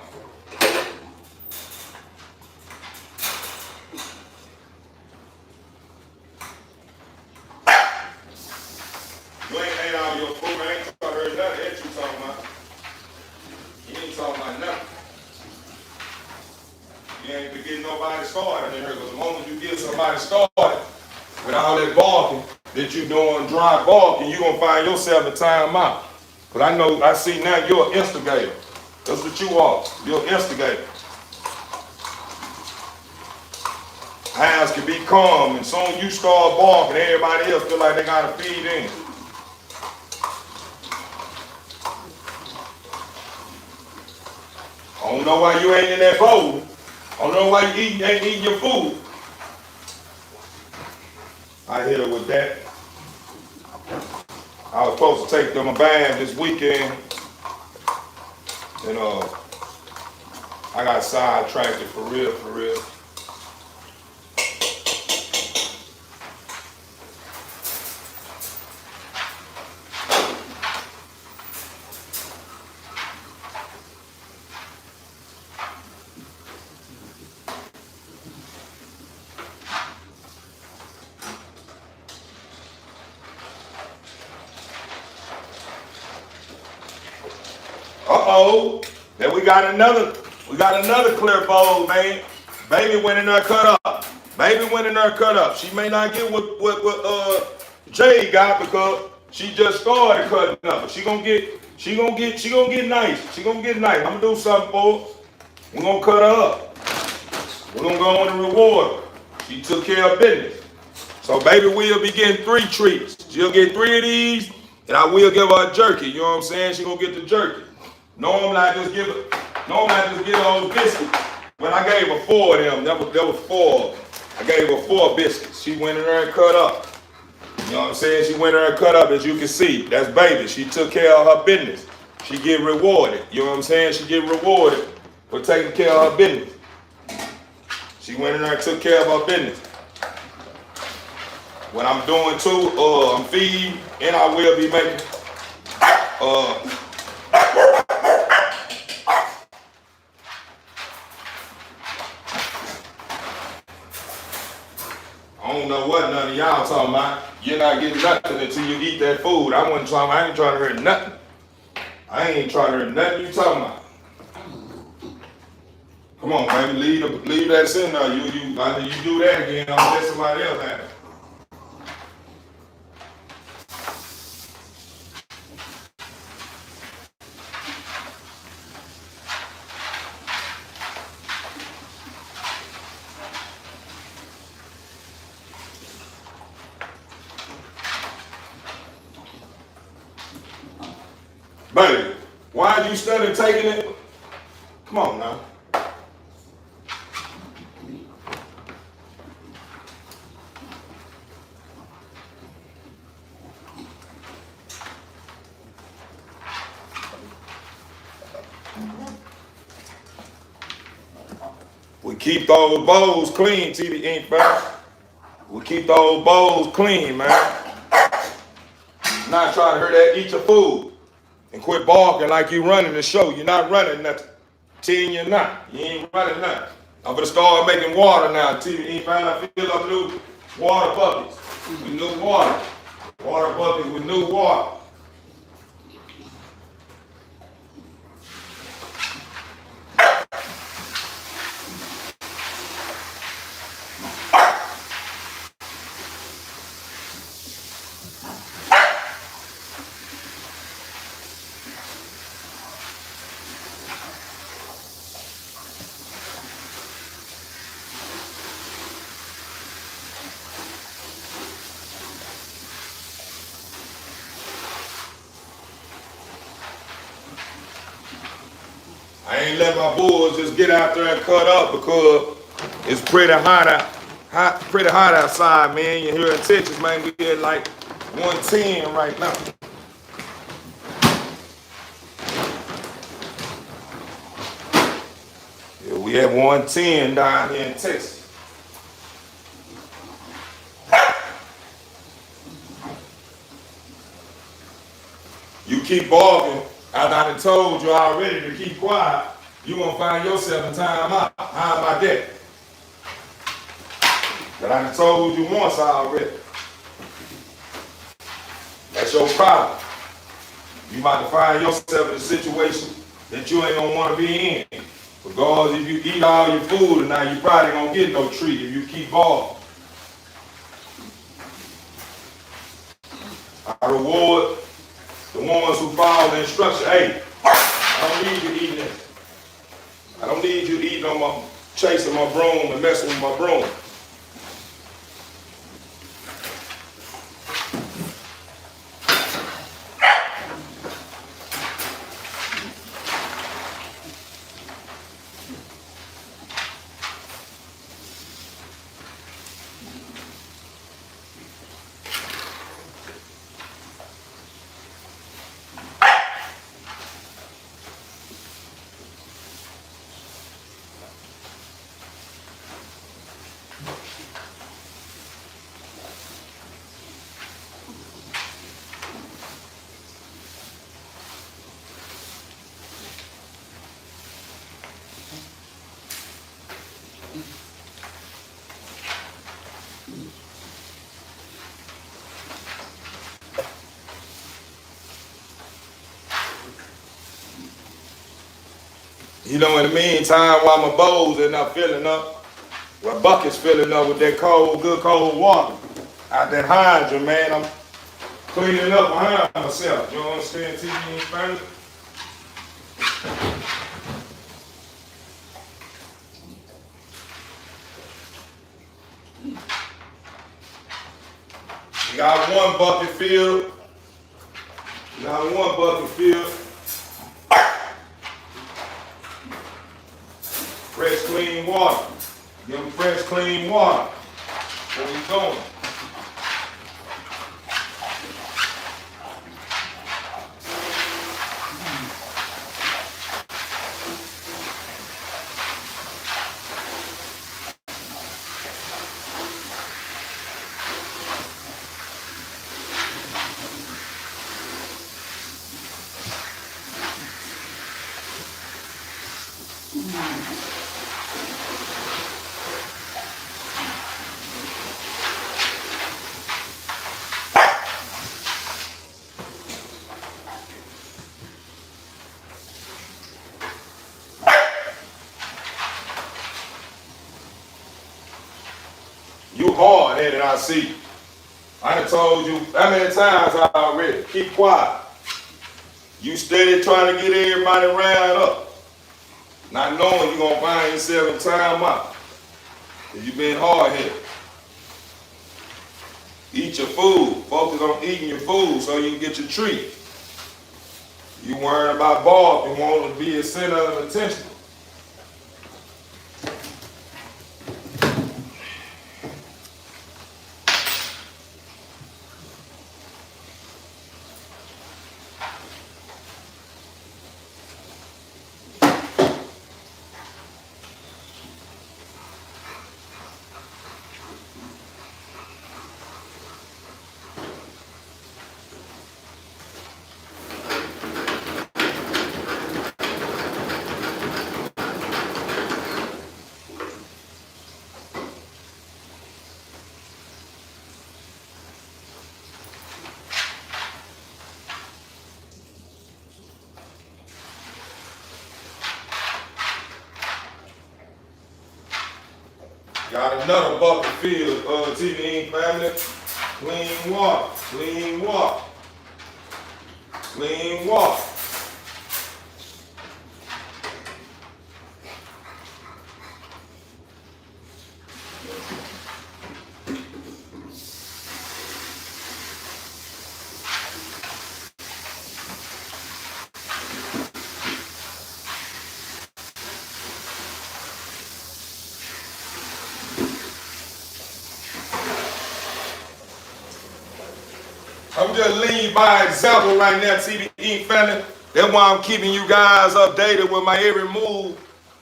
You ain't ate all your food, I ain't heard nothing that you talking about. You ain't talking about nothing. You ain't been getting nobody started in here, because the moment you get somebody started with all that barking that you doing, dry barking, you gonna find yourself a time out. But I see now you're an instigator. That's what you are. You're an instigator. Hounds can be calm, and soon you start barking, everybody else feel like they gotta feed in. I don't know why you ain't in that bowl. I don't know why you ain't eating your food. I hit her with that. I was supposed to take them a bath this weekend, and I got sidetracked for real, for real. Uh-oh, then we got another clear bowl, man. Baby went in there cut up. Baby went in there cut up. She may not get what Jay got because she just started cutting up. But she gonna get nice. She gonna get nice. I'm gonna do something for her. We're gonna cut her up. We're gonna go on and reward her. She took care of business. So baby will be getting 3 treats. She'll get 3 of these, and I will give her a jerky. You know what I'm saying? She gonna get the jerky. Normally I just give her those biscuits. When I gave her 4 of them, there was 4. I gave her 4 biscuits. She went in there and cut up. You know what I'm saying? She went in there and cut up, as you can see. That's baby. She took care of her business. She get rewarded. You know what I'm saying? She get rewarded for taking care of her business. She went in there and took care of her business. What I'm doing too, I'm feeding, and I will be making I don't know what none of y'all talking about. You're not getting nothing until you eat that food. I ain't trying to hear nothing. I ain't trying to hear nothing you talking about. Come on, baby, leave that sitting there. I know you do that again, I'm gonna let somebody else have it. Baby, why are you studying taking it? Come on now. We keep those bowls clean, TV Ink Fam. We keep those bowls clean, man. Not trying to hear that, eat your food. And quit barking like you running the show. You're not running nothing. Telling you not. You ain't running nothing. I'm gonna start making water now. TV Ink Fam. I fill up new water buckets with new water. Water buckets with new water. I ain't let my bulls just get out there and cut up because it's pretty hot outside, man. You here in Texas, man, we at like 110 right now. Yeah, we at 110 down here in Texas. You keep barking, as I done told you already to keep quiet, you gonna find yourself in time out. How about that? But I done told you once already. That's your problem. You about to find yourself in a situation that you ain't gonna wanna be in. Because if you eat all your food tonight, you probably gonna get no treat if you keep barking. I reward the ones who follow the instruction. Hey, I don't need you eating this. I don't need you eating on my, chasing my broom and messing with my broom. You know, in the meantime, while my bowls are not filling up, my bucket's filling up with that cold, good cold water out that hydrant, man. I'm cleaning up behind myself. You know what I'm saying? TV in Spanish. We got one bucket filled. We got one bucket filled. Fresh, clean water. Give them fresh, clean water. Where we going? You hard-headed, I see. I done told you how many times already. Keep quiet. You steady trying to get everybody riled up. Not knowing you're going to find yourself in time out. Because you been hard-headed. Eat your food. Focus on eating your food so you can get your treat. You worrying about Bob and want to be a center of attention. Got another bucket filled, TV family. Clean water, clean water, clean water. I'm just leading by example right now, TBE family. That's why I'm keeping you guys updated with my every move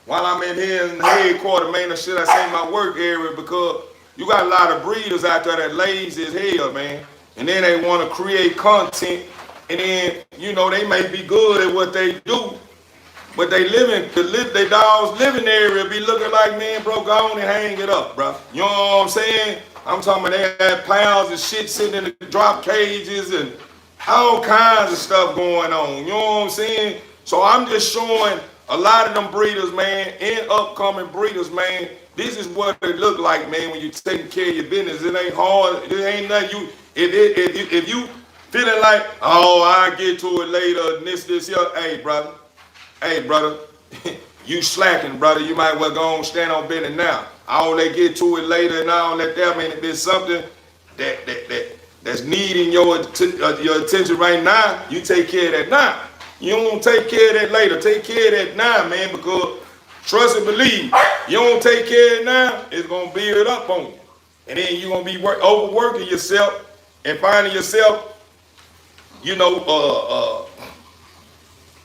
while I'm in here in the headquarters, man, or should I say my work area, because you got a lot of breeders out there that lazy as hell, man. And then they want to create content, and then, you know, they may be good at what they do, but they they dogs living area be looking like, man, bro, go on and hang it up, bro. You know what I'm saying? I'm talking about they had pounds of shit sitting in the drop cages and all kinds of stuff going on. You know what I'm saying? So I'm just showing a lot of them breeders, man, and upcoming breeders, man. This is what it look like, man, when you taking care of your business. It ain't hard. It ain't nothing. If you feeling like, oh, I'll get to it later, and this, here, hey, brother. Hey, brother, you slacking, brother. You might well go on stand on business now. I'll let get to it later and all that. I mean, if there's something that's needing your attention right now, you take care of that now. You don't take care of that later. Take care of that now, man, because trust and believe, you don't take care of it now, it's going to build up on you. And then you're going to be overworking yourself and finding yourself, you know,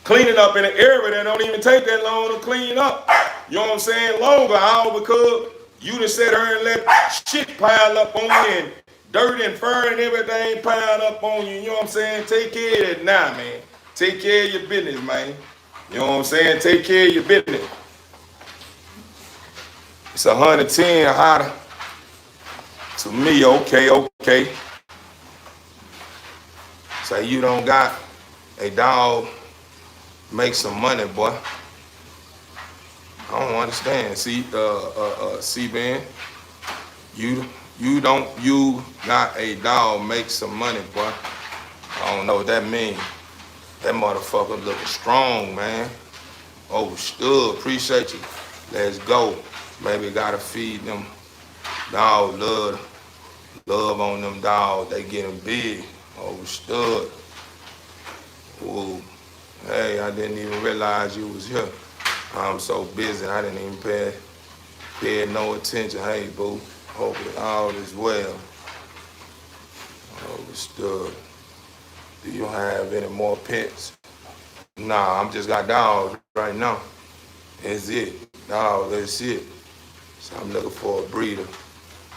cleaning up in an area that don't even take that long to clean up. You know what I'm saying? Longer, all because you done sit here and let shit pile up on you and dirt and fur and everything piled up on you. You know what I'm saying? Take care of that now, man. Take care of your business, man. You know what I'm saying? Take care of your business. It's 110 hotter. To me, okay. Say you don't got a dog. Make some money, boy. I don't understand. See, Ben, you you got a dog make some money, boy. I don't know what that means. That motherfucker looking strong, man. Overstood. Appreciate you. Let's go. Maybe gotta feed them dog love on them dogs. They getting big. Overstood. Ooh. Hey, I didn't even realize you was here. I'm so busy. I didn't even pay no attention. Hey, boo. Hope it all is well. Overstood. Do you have any more pets? Nah, I'm just got dogs right now. That's it. Dog, that's it. So I'm looking for a breeder.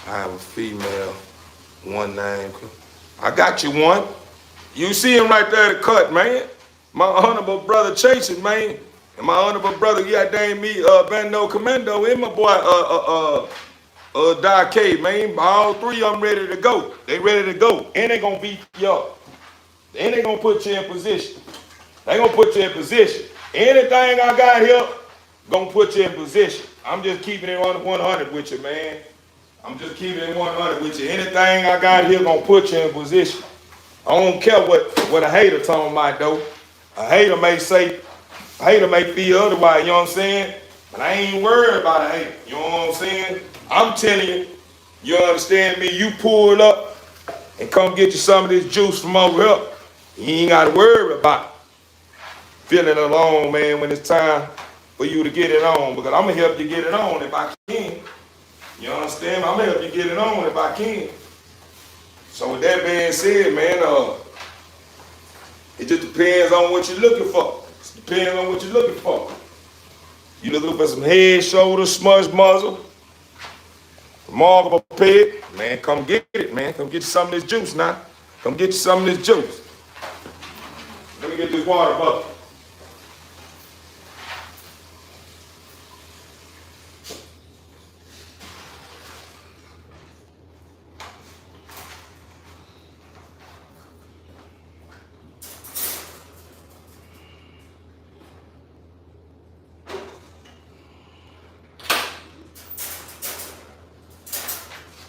I have a female, one name. I got you one. You see him right there at the cut, man. My honorable brother chasing, man. And my honorable brother, goddamn me, Bando Commando, and my boy, K, man. All three of them ready to go. They ready to go. And they gonna beat you up. And they gonna put you in position. They gonna put you in position. Anything I got here, gonna put you in position. I'm just keeping it on 100 with you, man. I'm just keeping it 100 with you. Anything I got here gonna put you in position. I don't care what a hater talking about though. A hater may say, a hater may feel otherwise, you know what I'm saying? But I ain't worried about a hater, you know what I'm saying? I'm telling you, you understand me? You pull up and come get you some of this juice from over here. You ain't gotta worry about feeling alone, man, when it's time for you to get it on. Because I'm gonna help you get it on if I can. You understand? I'm gonna help you get it on if I can. So with that being said, man, it just depends on what you're looking for. It depends on what you're looking for. You looking for some head, shoulders, smudge muzzle, remarkable pig, man, come get it, man. Come get you some of this juice now. Come get you some of this juice. Let me get this water bucket.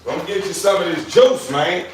Come get you some of this juice, man.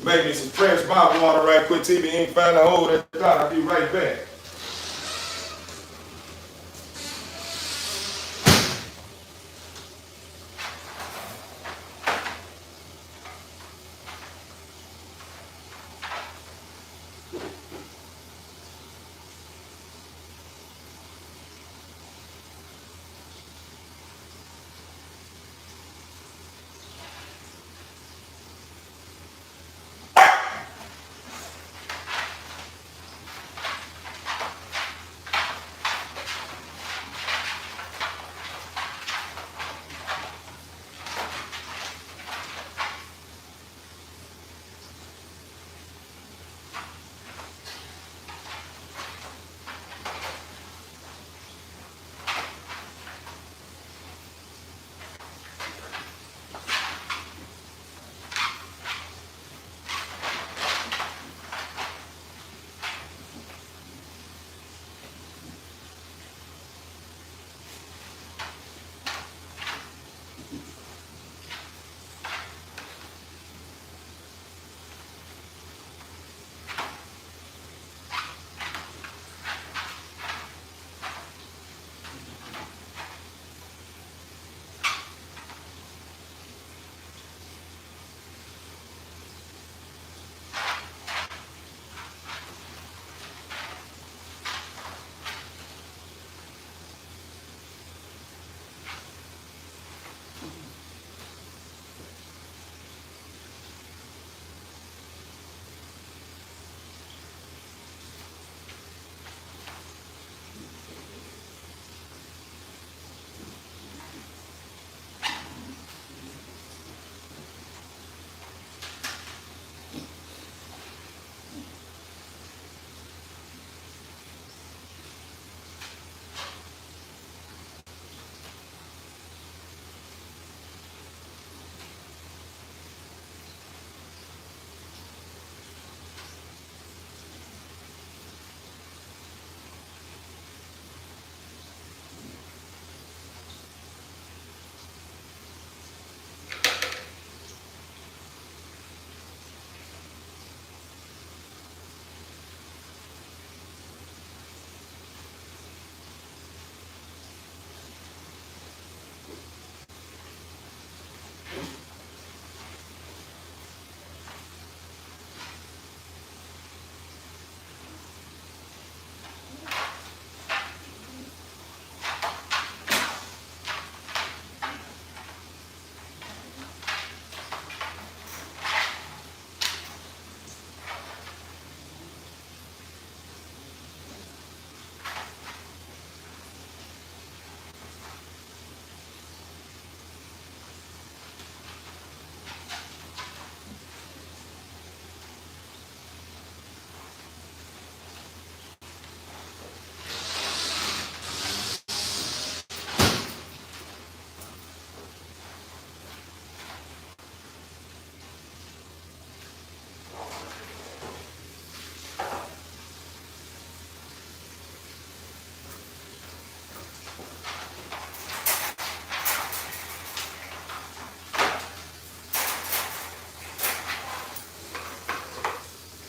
Make me some fresh bottled water right quick, TV ain't find a hole at the top. I'll be right back.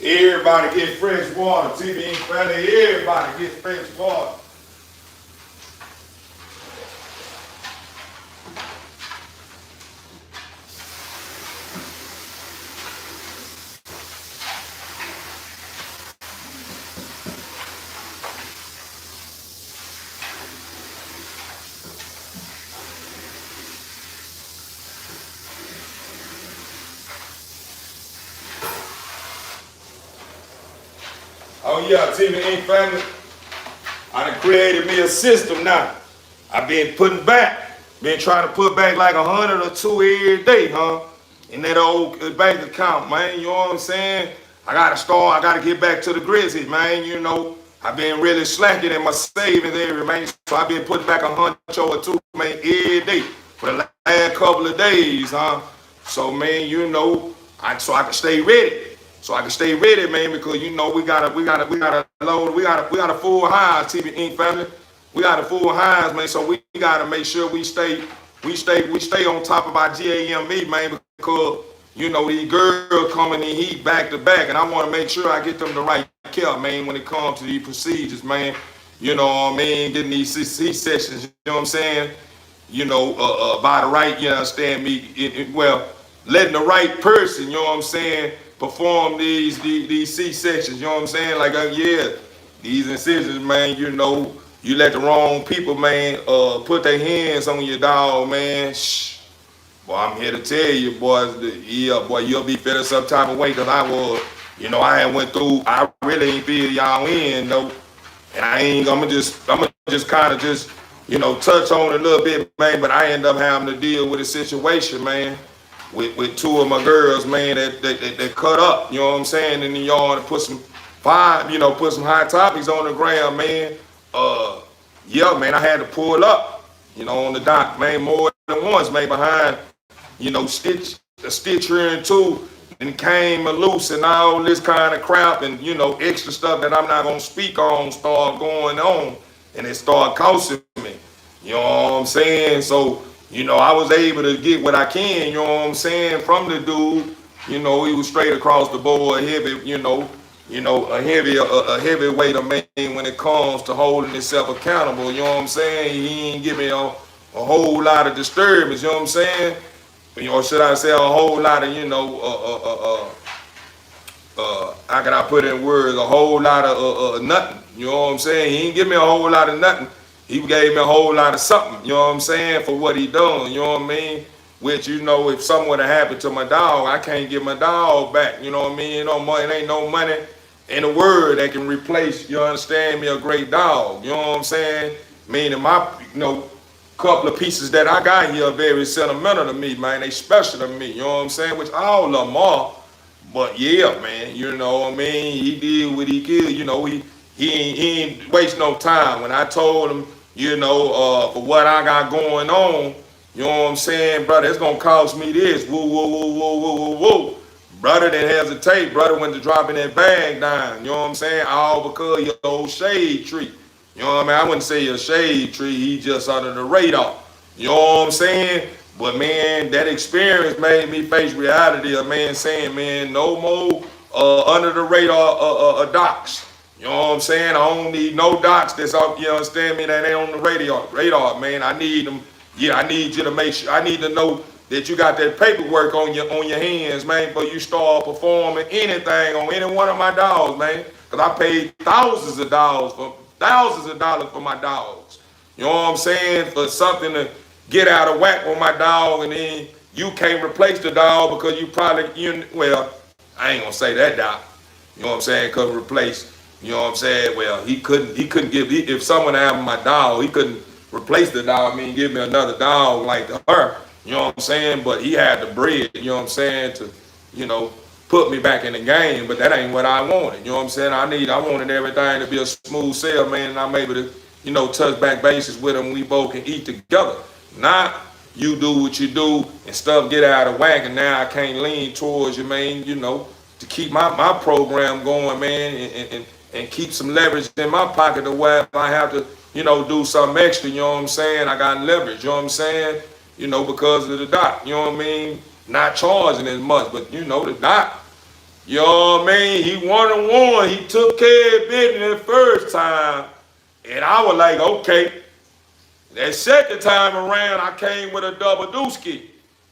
Everybody get fresh water. TV family, everybody get fresh water. Oh yeah, TV family. I done created me a system now. I've been putting back, been trying to put back like 100 or 2 every day, huh? In that old bank account, man. You know what I'm saying? I gotta get back to the grizzlies, man. You know, I've been really slacking in my savings area, man. So I've been putting back 100 or 2, man, every day for the last couple of days, huh? So man, you know, so I can stay ready. So I can stay ready, man, because you know we got a full highs, TV Inc. family. We got a full highs, man. So we gotta make sure we stay on top of our GAME, man, because you know these girls coming in heat back to back, and I want to make sure I get them the right care, man, when it comes to these procedures, man. You know what I mean? Getting these C-sections, you know what I'm saying? You know, by the right, you understand me? Well, letting the right person, you know what I'm saying, perform these C-sections, you know what I'm saying? Like, yeah, these incisions, man, you know, you let the wrong people, man, put their hands on your dog, man. Shh. Boy, I'm here to tell you, boys, yeah, boy, you'll be feeling some type of way, because I was, you know, I really ain't feel y'all in, though. And I'm gonna just kind of just, you know, touch on it a little bit, man, but I end up having to deal with a situation, man, with 2 of my girls, man, that cut up, you know what I'm saying, in the yard and put some hot topics on the ground, man. Yeah, man, I had to pull up, you know, on the dock, man, more than once, man, behind, you know, a stitch here and 2, and came loose and all this kind of crap and, you know, extra stuff that I'm not going to speak on start going on, and it started costing me. You know what I'm saying? So, you know, I was able to get what I can, you know what I'm saying, from the dude. You know, he was straight across the board, heavy, a heavyweight of man when it comes to holding himself accountable, you know what I'm saying? He ain't give me a whole lot of disturbance, you know what I'm saying? You know, should I say a whole lot of, you know, how can I put in words, a whole lot of nothing, you know what I'm saying? He ain't give me a whole lot of nothing. He gave me a whole lot of something, you know what I'm saying, for what he done, you know what I mean? Which, you know, if something would have happened to my dog, I can't get my dog back, you know what I mean? You know, it ain't no money in the world that can replace, you understand me, a great dog, you know what I'm saying? Meaning my, you know, couple of pieces that I got here are very sentimental to me, man. They special to me, you know what I'm saying? Which all of them are. But yeah, man, you know what I mean? He did what he could, you know, he ain't waste no time. When I told him, you know, for what I got going on, you know what I'm saying, brother, it's gonna cost me this. Woo, woo, woo, woo, woo, woo, woo. Brother didn't hesitate. Brother went to dropping that bag down, you know what I'm saying? All because of your old shade tree. You know what I mean? I wouldn't say a shade tree, he just under the radar. You know what I'm saying? But man, that experience made me face reality of man saying, man, no more under the radar docs. You know what I'm saying? I don't need no docs that's up, you understand me, that ain't on the radar, man. I need them, yeah, I need you to make sure, I need to know that you got that paperwork on your hands, man, before you start performing anything on any one of my dogs, man. Cause I paid thousands of dollars for my dogs. You know what I'm saying? For something to get out of whack with my dog, and then you can't replace the dog because well, I ain't gonna say that, dog. You know what I'm saying? Couldn't replace. You know what I'm saying? Well, he couldn't give, if someone had my dog, he couldn't replace the dog. I mean, give me another dog like her. You know what I'm saying? But he had the bread, you know what I'm saying, to, you know, put me back in the game, but that ain't what I wanted. You know what I'm saying? I wanted everything to be a smooth sail, man, and I'm able to, you know, touch back bases with him. We both can eat together. Not you do what you do and stuff get out of whack, and now I can't lean towards you, man, you know, to keep my program going, man, and keep some leverage in my pocket to where if I have to, you know, do something extra, you know what I'm saying? I got leverage, you know what I'm saying? You know, because of the doc, you know what I mean? Not charging as much, but you know, the doc, You know what I mean? He 1-1. He took care of business the first time. And I was like, okay. That second time around, I came with a double dooski.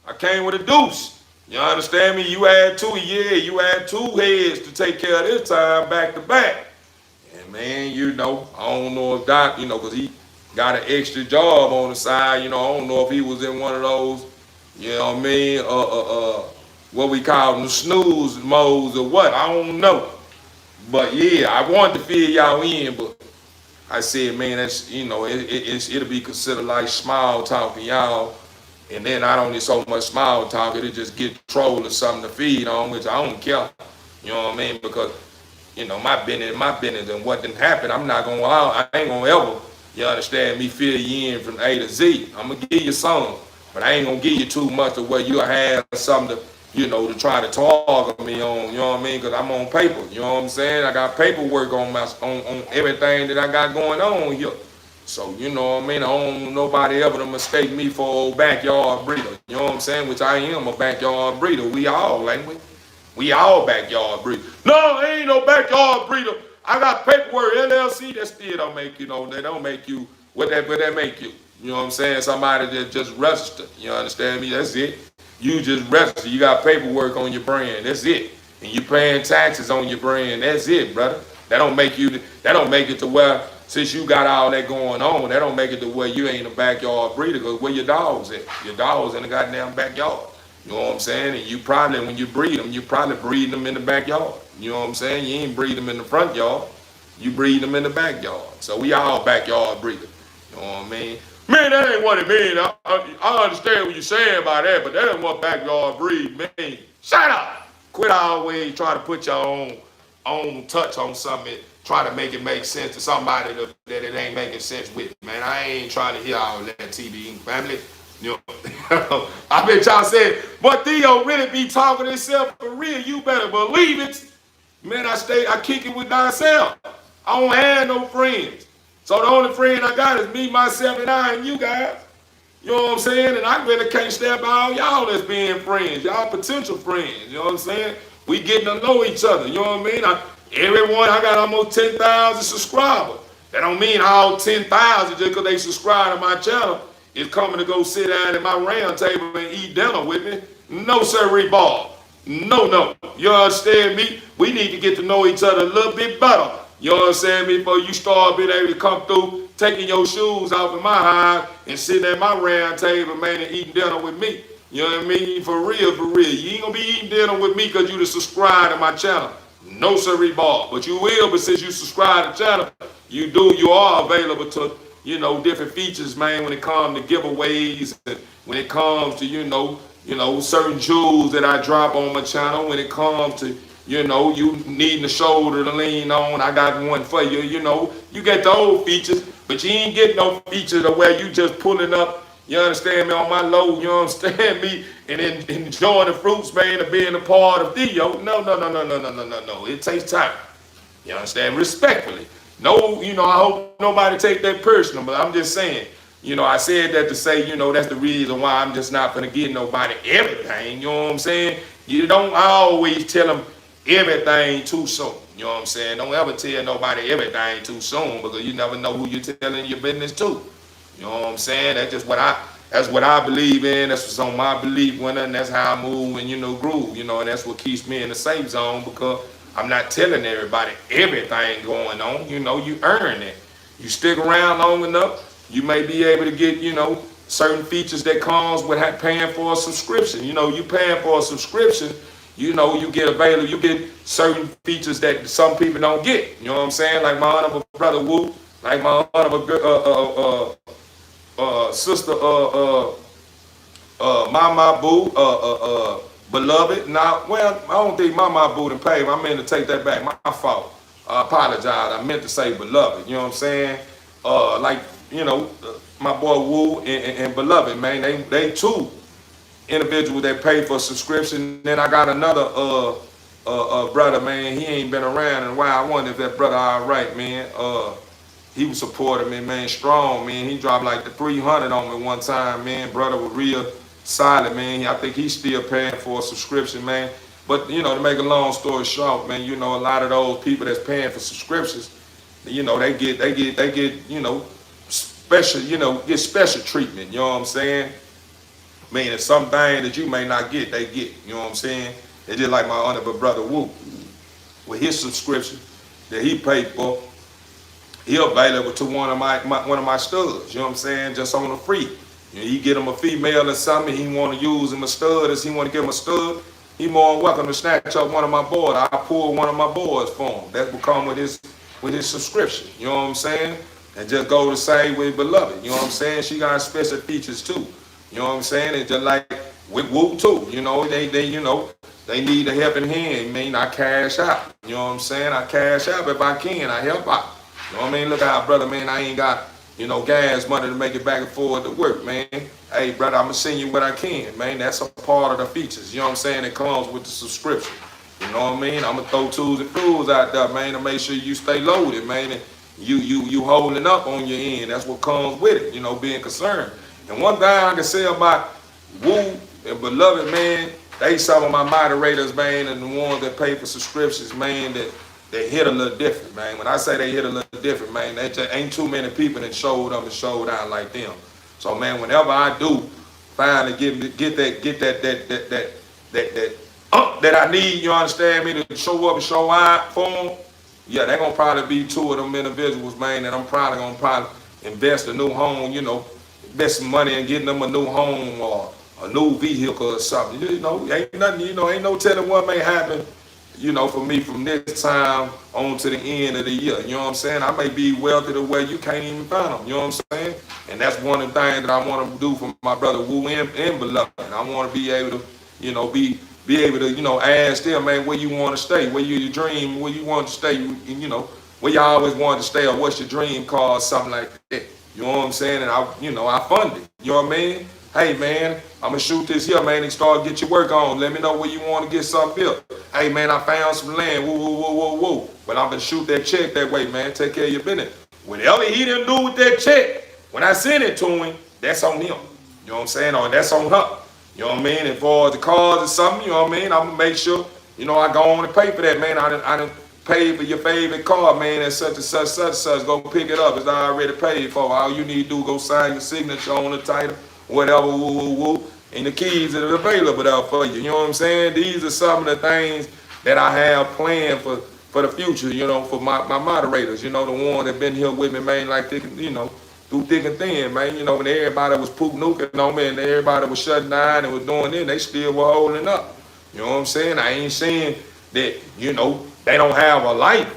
I came with a deuce. You understand me? You had two, yeah, you had two heads to take care of this time back to back. And man, you know, I don't know if Doc, you know, because he got an extra job on the side, you know, I don't know if he was in one of those, you know what I mean, what we call them, snooze modes or what, I don't know. But yeah, I wanted to fill y'all in, but I said, man, that's, you know, it'll be considered like small talking, y'all. And then not only so much small talk, it'll just get troll or something to feed on, which I don't care. You know what I mean? Because, you know, my business and what didn't happen, I'm not gonna, I ain't gonna ever, you understand me, fill you in from A to Z. I'm gonna give you some, but I ain't gonna give you too much of where you'll have something to, you know, to try to target me on, you know what I mean? Because I'm on paper, you know what I'm saying? I got paperwork on on everything that I got going on here. So, you know what I mean? I don't want nobody ever to mistake me for old backyard breeder. You know what I'm saying? Which I am a backyard breeder. We all, ain't we? We all backyard breeder. No, I ain't no backyard breeder. I got paperwork, LLC, that still don't make you know, they don't make you, what that make you? You know what I'm saying? Somebody that just registered. You understand me? That's it. You just register. You got paperwork on your brand. That's it. And you paying taxes on your brand. That's it, brother. That don't make it to where, since you got all that going on, that don't make it to where you ain't a backyard breeder, because where your dogs at? Your dogs in the goddamn backyard. You know what I'm saying? And you probably, when you breed them, you probably breed them in the backyard. You know what I'm saying? You ain't breed them in the front yard. You breed them in the backyard. So we all backyard breeders. You know what I mean? Man, that ain't what it means. I understand what you're saying about that, but that ain't what backyard breed means. Shut up! Quit always trying to put your own touch on something, try to make it make sense to somebody that it ain't making sense with. Man, I ain't trying to hear all that TV family. You know, I bet y'all said, but THEO really be talking to himself for real. You better believe it. Man, I kick it with myself. I don't have no friends. So the only friend I got is me, myself, and I, and you guys. You know what I'm saying? And I really can't stand by all y'all that's being friends. Y'all potential friends. You know what I'm saying? We getting to know each other. You know what I mean? I got almost 10,000 subscribers. That don't mean all 10,000 just because they subscribe to my channel is coming to go sit down at my round table and eat dinner with me. No, sir, Bob. No. You understand me? We need to get to know each other a little bit better. You understand me? Before you start being able to come through, taking your shoes off in my house and sitting at my round table, man, and eating dinner with me. You know what I mean? For real. You ain't gonna be eating dinner with me because you to subscribe to my channel. No, sir, Bob. But you will, but since you subscribe to the channel, you are available to, you know, different features, man, when it comes to giveaways and when it comes to, you know, certain jewels that I drop on my channel, when it comes to, you know, you needing a shoulder to lean on, I got one for you. You know, you get the old features, but you ain't get no features of where you just pulling up, you understand me, on my load, you understand me, and then enjoying the fruits, man, of being a part of THEO. No. It takes time. You understand? Respectfully. No, you know, I hope nobody take that personal, but I'm just saying, you know, I said that to say, you know, that's the reason why I'm just not gonna give nobody everything, you know what I'm saying? You don't always tell them everything too soon, you know what I'm saying? Don't ever tell nobody everything too soon, because you never know who you're telling your business to. You know what I'm saying? That's what I believe in. That's what's on my belief winner, and that's how I move and, you know, groove, you know, and that's what keeps me in the safe zone, because I'm not telling everybody everything going on. You know, you earn it. You stick around long enough, you may be able to get, you know, certain features that comes with paying for a subscription. You know, you paying for a subscription, you know, you get certain features that some people don't get. You know what I'm saying? Like my honorable brother Wu, like my honorable sister Mama Boo, beloved. Now, well, I don't think Mama Boo didn't pay. I meant to take that back. My fault. I apologize. I meant to say beloved. You know what I'm saying? Like, you know, my boy Wu and beloved, man. They two individuals that pay for a subscription. Then I got another brother, man. He ain't been around in a while. I wonder if that brother all right, man. He was supporting me, man, strong, man. He dropped like the 300 on me one time, man. Brother was real solid, man. I think he's still paying for a subscription, man. But to make a long story short, man, a lot of those people that's paying for subscriptions, they get special, get special treatment. You know what I'm saying? Meaning something that you may not get, they get. You know what I'm saying? It's just like my honorable brother Wu with his subscription that he paid for. He available to one of my studs. You know what I'm saying? Just on the free. You get him a female or something. He want to use him a stud. As he want to give him a stud, he more than welcome to snatch up one of my boys. I pull one of my boys for him. That will come with his subscription. You know what I'm saying? And just go the same with Beloved. You know what I'm saying? She got special features too. You know what I'm saying? And just like with Woo too. They need a helping hand. I cash out. You know what I'm saying? I cash out if I can. I help out. You know what I mean? Look out, brother, man. I ain't got, gas money to make it back and forth to work, man. Hey, brother, I'm going to send you what I can, man. That's a part of the features. You know what I'm saying? It comes with the subscription. You know what I mean? I'm going to throw tools and tools out there, man, to make sure you stay loaded, man. And you holding up on your end. That's what comes with it, being concerned. And one thing I can say about Woo and Beloved, man, they some of my moderators, man, and the ones that pay for subscriptions, man, that they hit a little different, man. When I say they hit a little different, man, they just ain't too many people that showed up and showed out like them. So, man, whenever I do finally get that I need, you understand me, to show up and show out for them, yeah, they're gonna probably be two of them individuals, man, that I'm gonna invest a new home, invest some money in getting them a new home or a new vehicle or something. Ain't nothing, ain't no telling what may happen, for me from this time on to the end of the year. You know what I'm saying? I may be wealthy to where you can't even find them. You know what I'm saying? And that's one of the things that I want to do for my brother Wu and Beloved. I want to be able to, be able to, ask them, man, where you want to stay, where you dream, where you want to stay, where you always wanted to stay, or what's your dream car, or something like that. You know what I'm saying? And I fund it. You know what I mean? Hey, man, I'm going to shoot this here, man, and start get your work on. Let me know where you want to get something built. Hey, man, I found some land. Woo, woo, woo, woo, woo. But I'm going to shoot that check that way, man. Take care of your business. Whatever he didn't do with that check, when I send it to him, that's on him. You know what I'm saying? Or that's on her. You know what I mean? As far as the cars or something, you know what I mean? I'm going to make sure, I go on and pay for that, man. I done paid for your favorite car, man, and such and such, such and such. Go pick it up. It's already paid for. All you need to do, go sign your signature on the title, whatever, woo, woo, woo. And the keys are available there for you. You know what I'm saying? These are some of the things that I have planned for the future, for my moderators, the ones that been here with me, man, like, through thick and thin, man. When everybody was poop nuking on me and everybody was shutting down and was doing it, they still were holding up. You know what I'm saying? I ain't saying that, they don't have a life,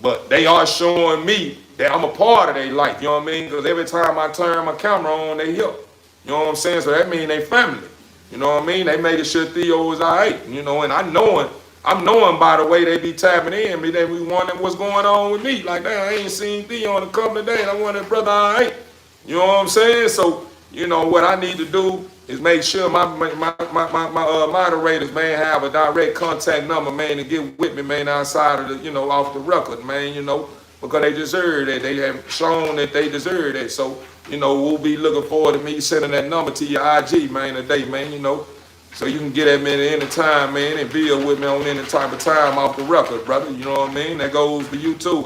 but they are showing me that I'm a part of their life. You know what I mean? Because every time I turn my camera on, they here. You know what I'm saying? So that means they family. You know what I mean? They making sure THEO is all right. And I'm knowing by the way they be tapping in me, they be wondering what's going on with me. Like, damn, I ain't seen THEO in a couple of days. I wonder if brother all right. You know what I'm saying? So, what I need to do is make sure my moderators, man, have a direct contact number, man, to get with me, man, outside of the, off the record, man, because they deserve that. They have shown that they deserve that. So, we'll be looking forward to me sending that number to your IG, man, today, man, so you can get at me at any time, man, and build with me on any type of time off the record, brother. You know what I mean? That goes for you too,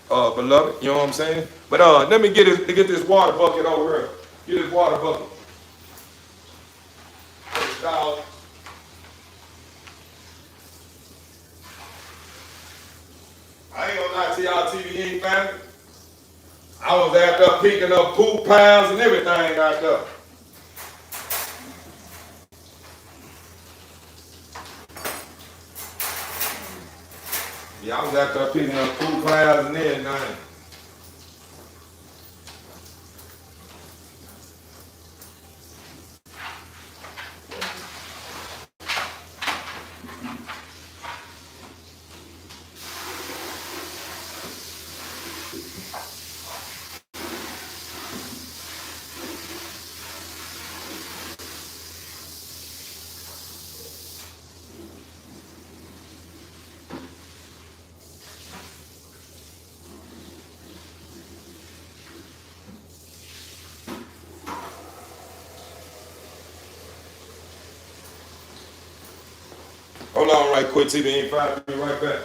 Beloved. You know what I'm saying? But let me get this water bucket over here. Get this water bucket. I ain't gonna lie to y'all, TV family. I was out there picking up poop piles and everything out there. Yeah, I was out there picking up poop piles and everything. Hold on right quick, TV ain't 5, be right back.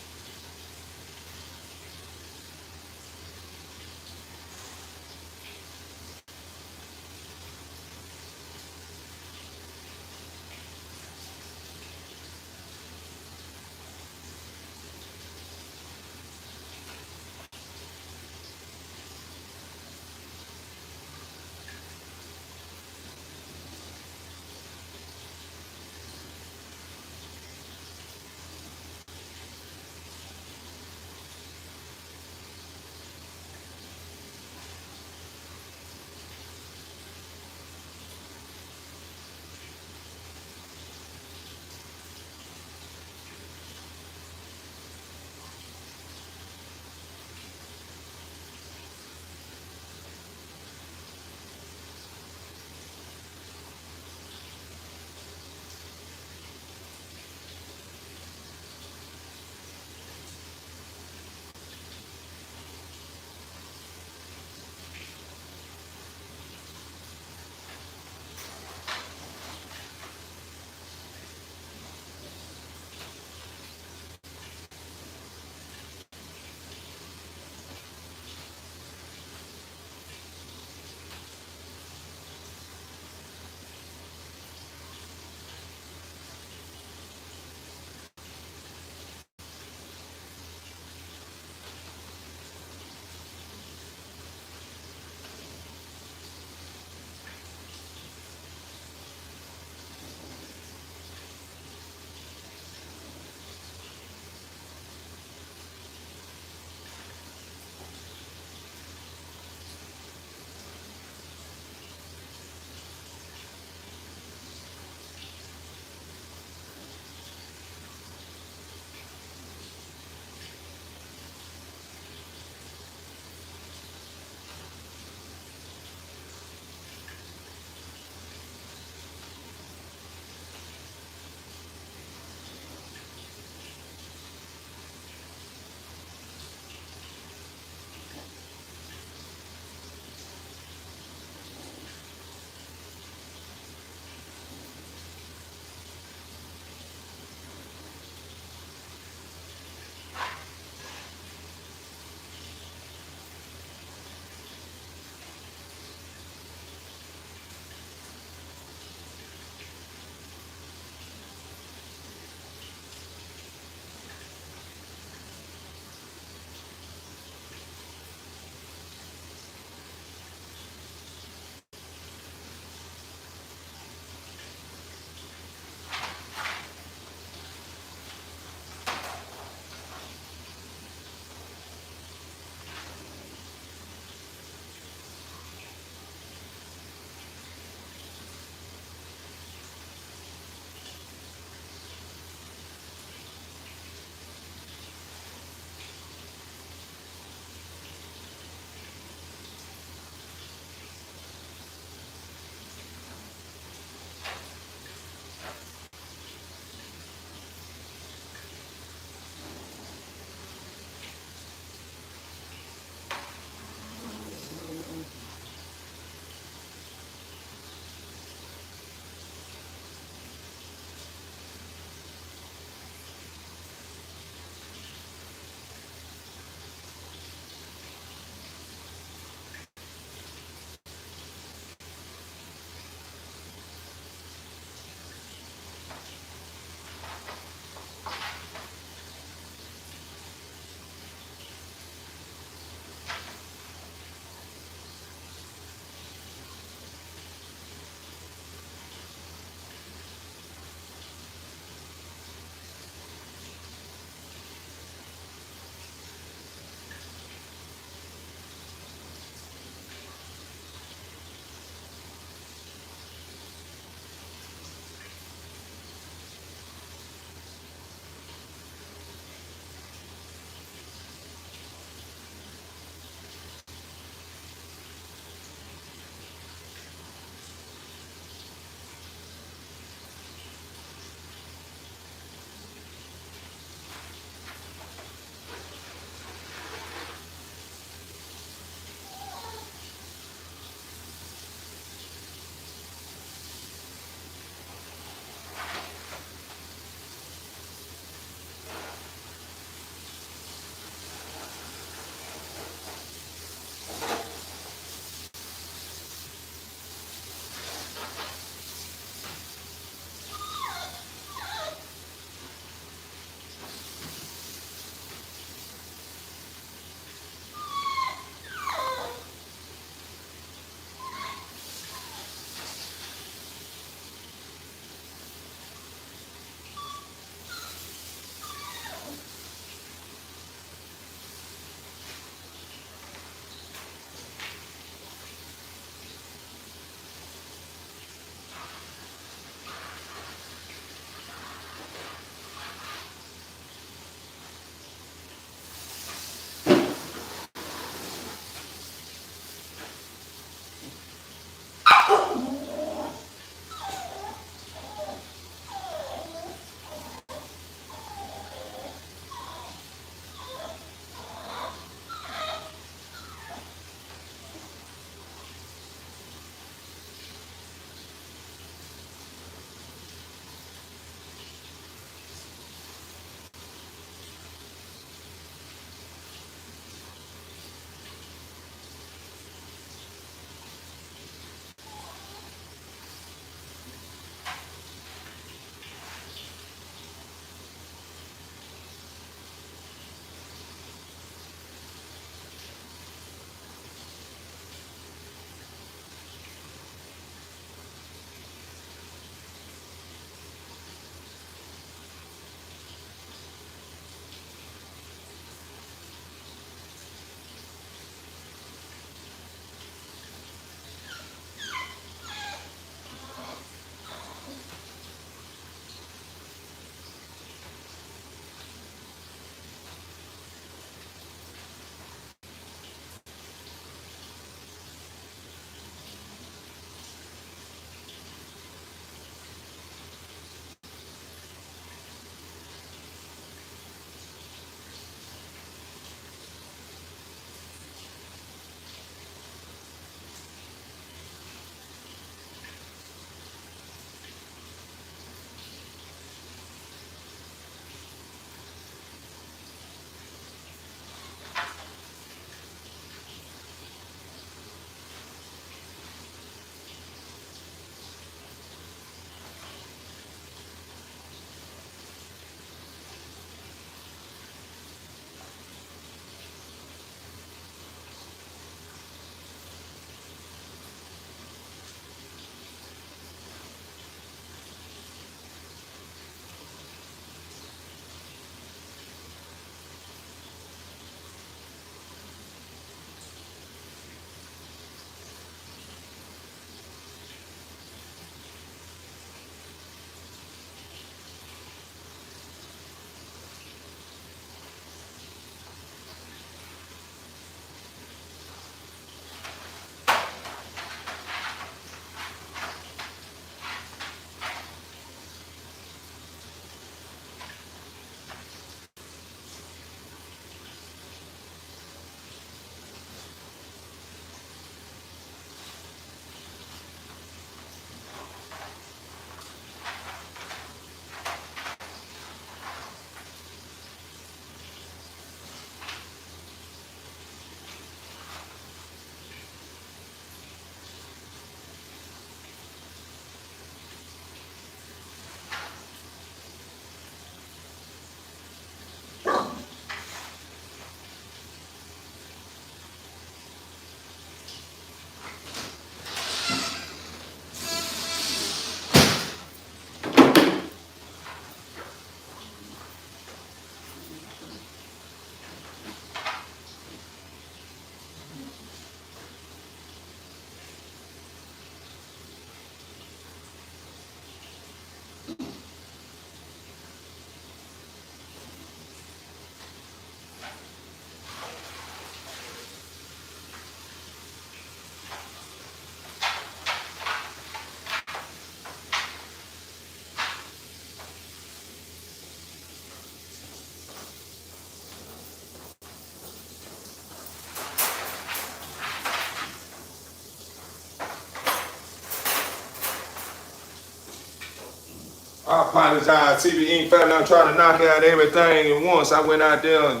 I apologize, TV Inc. family. I'm trying to knock out everything at once. I went out there and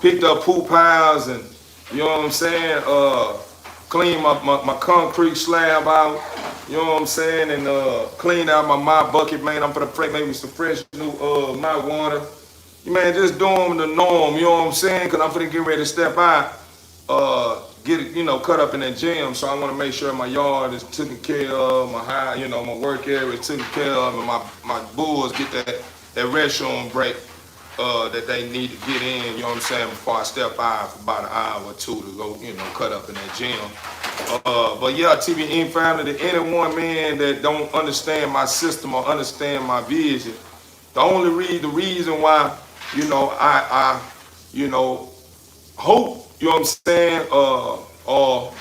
picked up poop piles and, you know what I'm saying, cleaned my concrete slab out, you know what I'm saying, and cleaned out my mop bucket, man. I'm gonna pray maybe some fresh new mop water. Man, just doing the norm, you know what I'm saying, because I'm finna get ready to step out, get it, cut up in that gym. So I want to make sure my yard is taken care of, my work area is taken care of, and my bulls get that restroom break that they need to get in, you know what I'm saying, before I step out for about an hour or two to go, cut up in that gym. But yeah, TV Inc. family, to anyone, man, that don't understand my system or understand my vision, the reason why, I hope, you know what I'm saying, or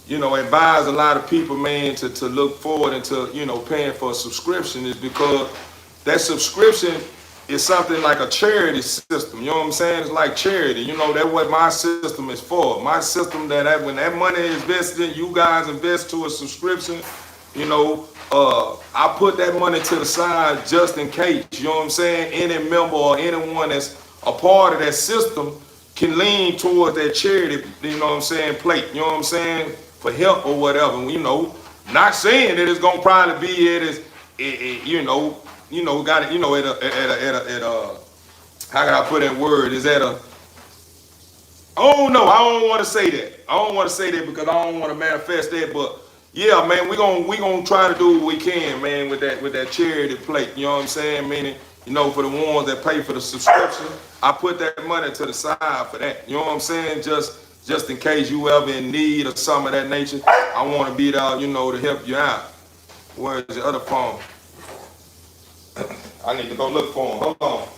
advise a lot of people, man, to look forward into, paying for a subscription is because that subscription is something like a charity system. You know what I'm saying? It's like charity. That's what my system is for. My system when that money is invested, you guys invest to a subscription, I put that money to the side just in case. You know what I'm saying? Any member or anyone that's a part of that system can lean towards that charity, you know what I'm saying, plate, you know what I'm saying, for help or whatever. Not saying that it's gonna probably be got it, at a how can I put that word? Is that a Oh no, I don't want to say that. I don't want to say that because I don't want to manifest that. But yeah, man, we gonna try to do what we can, man, with that charity plate. You know what I'm saying? Meaning, for the ones that pay for the subscription, I put that money to the side for that. You know what I'm saying? Just in case you ever in need or something of that nature, I want to be there, to help you out. Where's the other phone? I need to go look for him. Hold on.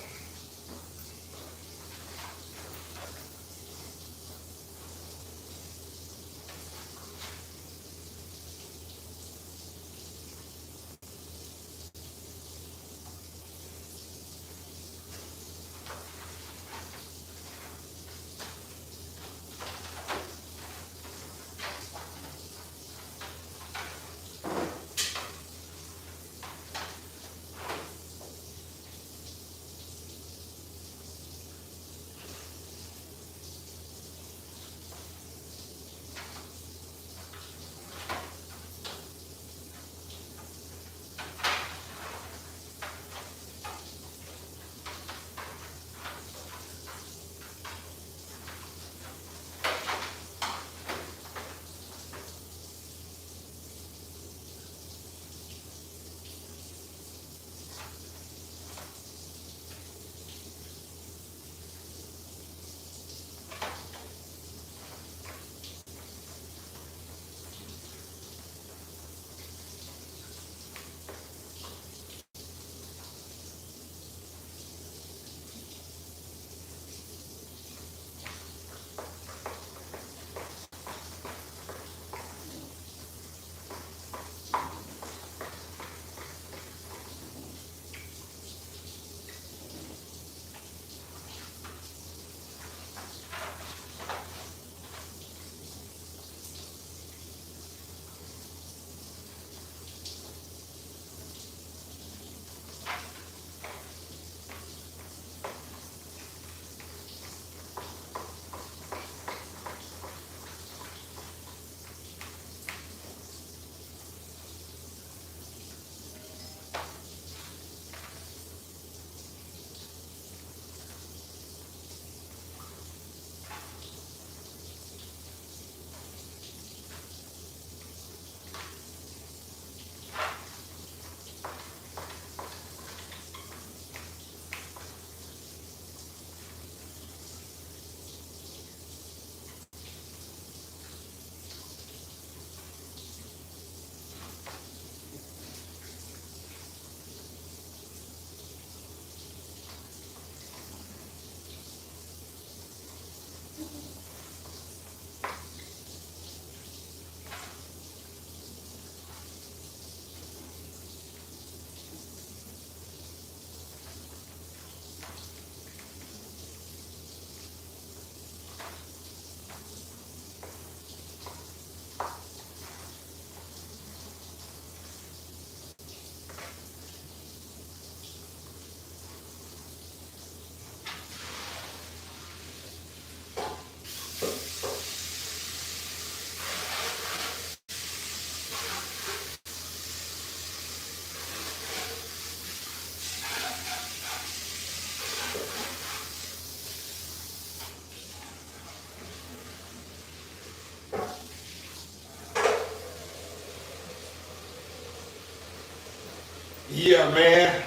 Yeah, man.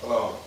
Oh.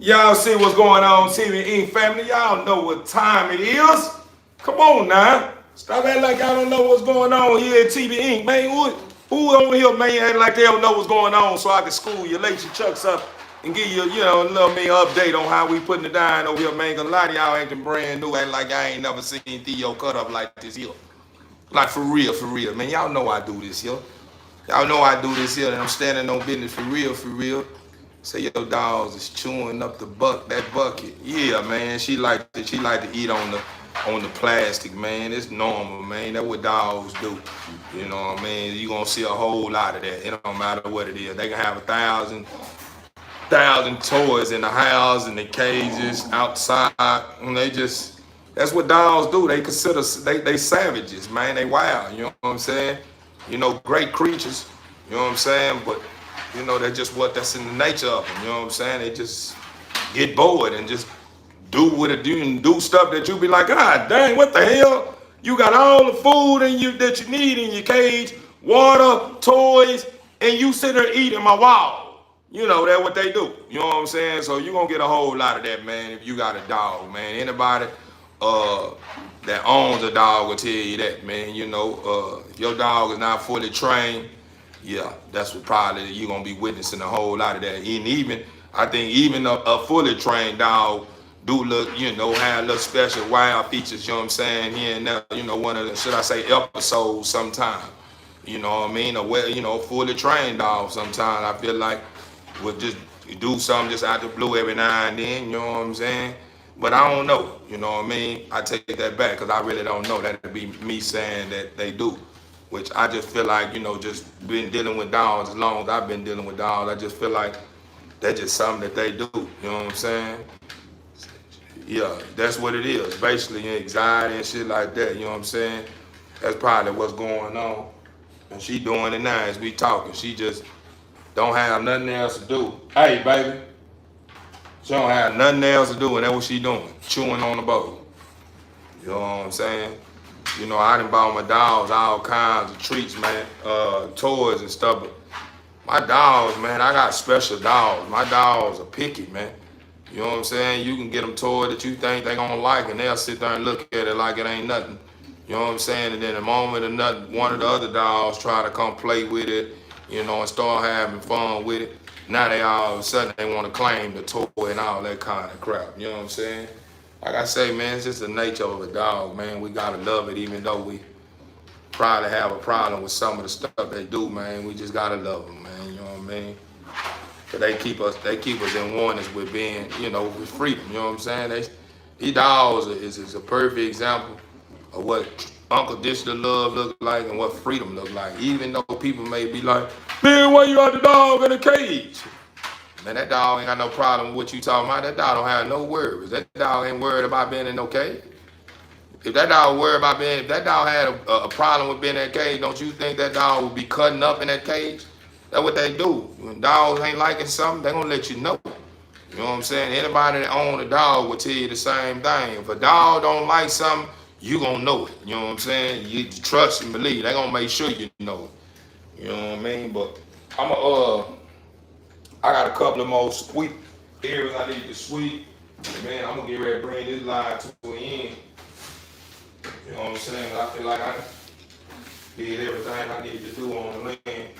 Y'all see what's going on, TV Inc. family? Y'all know what time it is. Come on now. Stop acting like y'all don't know what's going on here at TV Inc. Man, who over here, man, acting like they don't know what's going on so I can school you, lace your chucks up, and give you, a little me update on how we putting it down over here, man. Cause a lot of y'all acting brand new, acting like I ain't never seen THEO cut up like this here. Like for real, man. Y'all know I do this here. Y'all know I do this here, and I'm standing on business for real. Say your dogs is chewing up that bucket. Yeah, man. She like to eat on the plastic, man. It's normal, man. That's what dogs do. You know what I mean? You gonna see a whole lot of that. It don't matter what it is. They can have 1,000 toys in the house, in the cages, outside, and that's what dogs do. They consider they savages, man. They wild. You know what I'm saying? Great creatures. You know what I'm saying? But that's in the nature of them. You know what I'm saying? They just get bored and just do what it do and do stuff that you be like, God dang, what the hell? You got all the food that you need in your cage, water, toys, and you sit there eating my wall. That's what they do. You know what I'm saying? So you gonna get a whole lot of that, man, if you got a dog, man. Anybody that owns a dog will tell you that, man. If your dog is not fully trained, yeah, that's what probably you're gonna be witnessing a whole lot of that. And I think even a fully trained dog do look, have little special wild features, you know what I'm saying, here and there, one of the, should I say, episodes sometimes. You know what I mean? Fully trained dog sometimes I feel like would just do something just out the blue every now and then, you know what I'm saying? But I don't know, you know what I mean? I take that back because I really don't know. That'd be me saying that they do. Which I just feel like, just been dealing with dogs as long as I've been dealing with dogs, I just feel like that's just something that they do, you know what I'm saying? Yeah, that's what it is. Basically anxiety and shit like that, you know what I'm saying? That's probably what's going on. And she doing it now as we talking. She just don't have nothing else to do. Hey, baby. She don't have nothing else to do, and that's what she doing, chewing on the bowl. You know what I'm saying? I done bought my dogs all kinds of treats, man, toys and stuff, but my dogs, man, I got special dogs. My dogs are picky, man. You know what I'm saying? You can get them toys that you think they gonna like, and they'll sit there and look at it like it ain't nothing. You know what I'm saying? And then the moment one of the other dogs try to come play with it, and start having fun with it, now they all of a sudden they want to claim the toy and all that kind of crap. You know what I'm saying? Like I say, man, it's just the nature of a dog, man. We gotta love it, even though we probably have a problem with some of the stuff they do, man. We just gotta love them, man. You know what I mean? But they keep us in warnings with being, with freedom. You know what I'm saying? These dogs is a perfect example of what unconditional love look like and what freedom look like. Even though people may be like, man, why you got the dog in a cage? Man, that dog ain't got no problem with what you talking about. That dog don't have no worries. That dog ain't worried about being in no cage. If that dog if that dog had a problem with being in that cage, don't you think that dog would be cutting up in that cage? That's what they do. When dogs ain't liking something, they gonna let you know. You know what I'm saying? Anybody that own a dog will tell you the same thing. If a dog don't like something, you gonna know it. You know what I'm saying? You trust and believe. They gonna make sure you know it. You know what I mean? But I got a couple of more sweep areas I need to sweep. Man, I'm gonna get ready to bring this line to an end. You know what I'm saying? I feel like I did everything I needed to do on the land.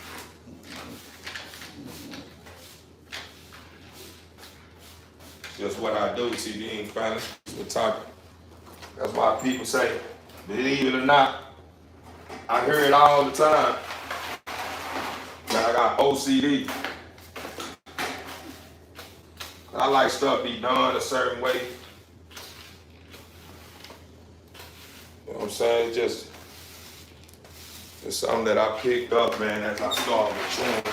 Just what I do, TV ain't finally we're talking. That's why people say, believe it or not, I hear it all the time. That I got OCD. I like stuff be done a certain way. You know what I'm saying? It's something that I picked up, man, as I started maturing.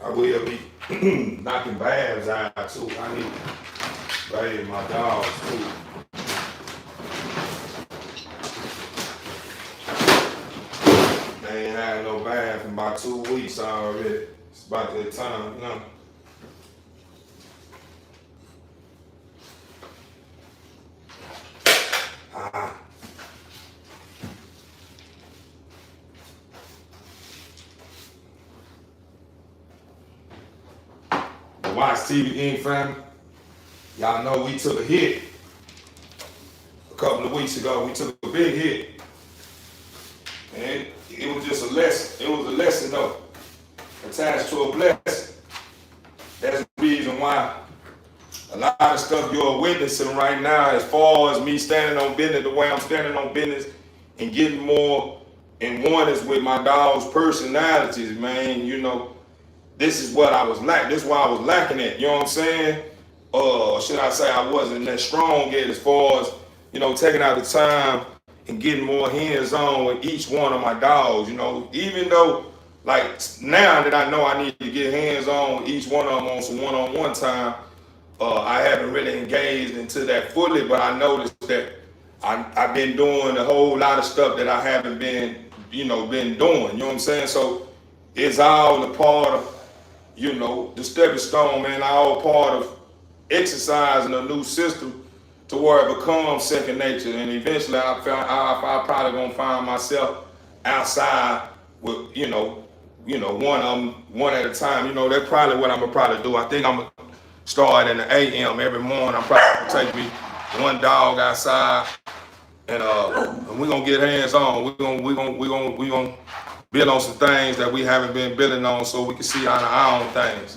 I will be knocking baths out too. I need to bathe my dogs too. They ain't had no bath in about 2 weeks already. It's about that time, Watch TV Inc. family. Y'all know we took a hit a couple of weeks ago. We took a big hit. And it was just a lesson. It was a lesson though, attached to a blessing. That's the reason why a lot of stuff you're witnessing right now, as far as me standing on business, the way I'm standing on business and getting more in oneness with my dog's personalities, man, you know, this is what I was lacking. This is why I was lacking at, you know what I'm saying? Should I say I wasn't that strong yet as far as, you know, taking out the time and getting more hands-on with each one of my dogs, you know, even though, like, now that I know I need to get hands-on with each one of them on some one-on-one time, I haven't really engaged into that fully, but I noticed that I've been doing a whole lot of stuff that I haven't been, you know, been doing, you know what I'm saying? So it's all a part of, you know, the stepping stone, man, all part of exercising a new system to where it becomes second nature. And eventually I probably gonna find myself outside with, one of them, one at a time. You know, that's probably what I'm gonna probably do. I think I'm gonna start in the AM every morning. I'm probably gonna take me one dog outside and we're gonna get hands on. We're gonna build on some things that we haven't been building on so we can see our own things.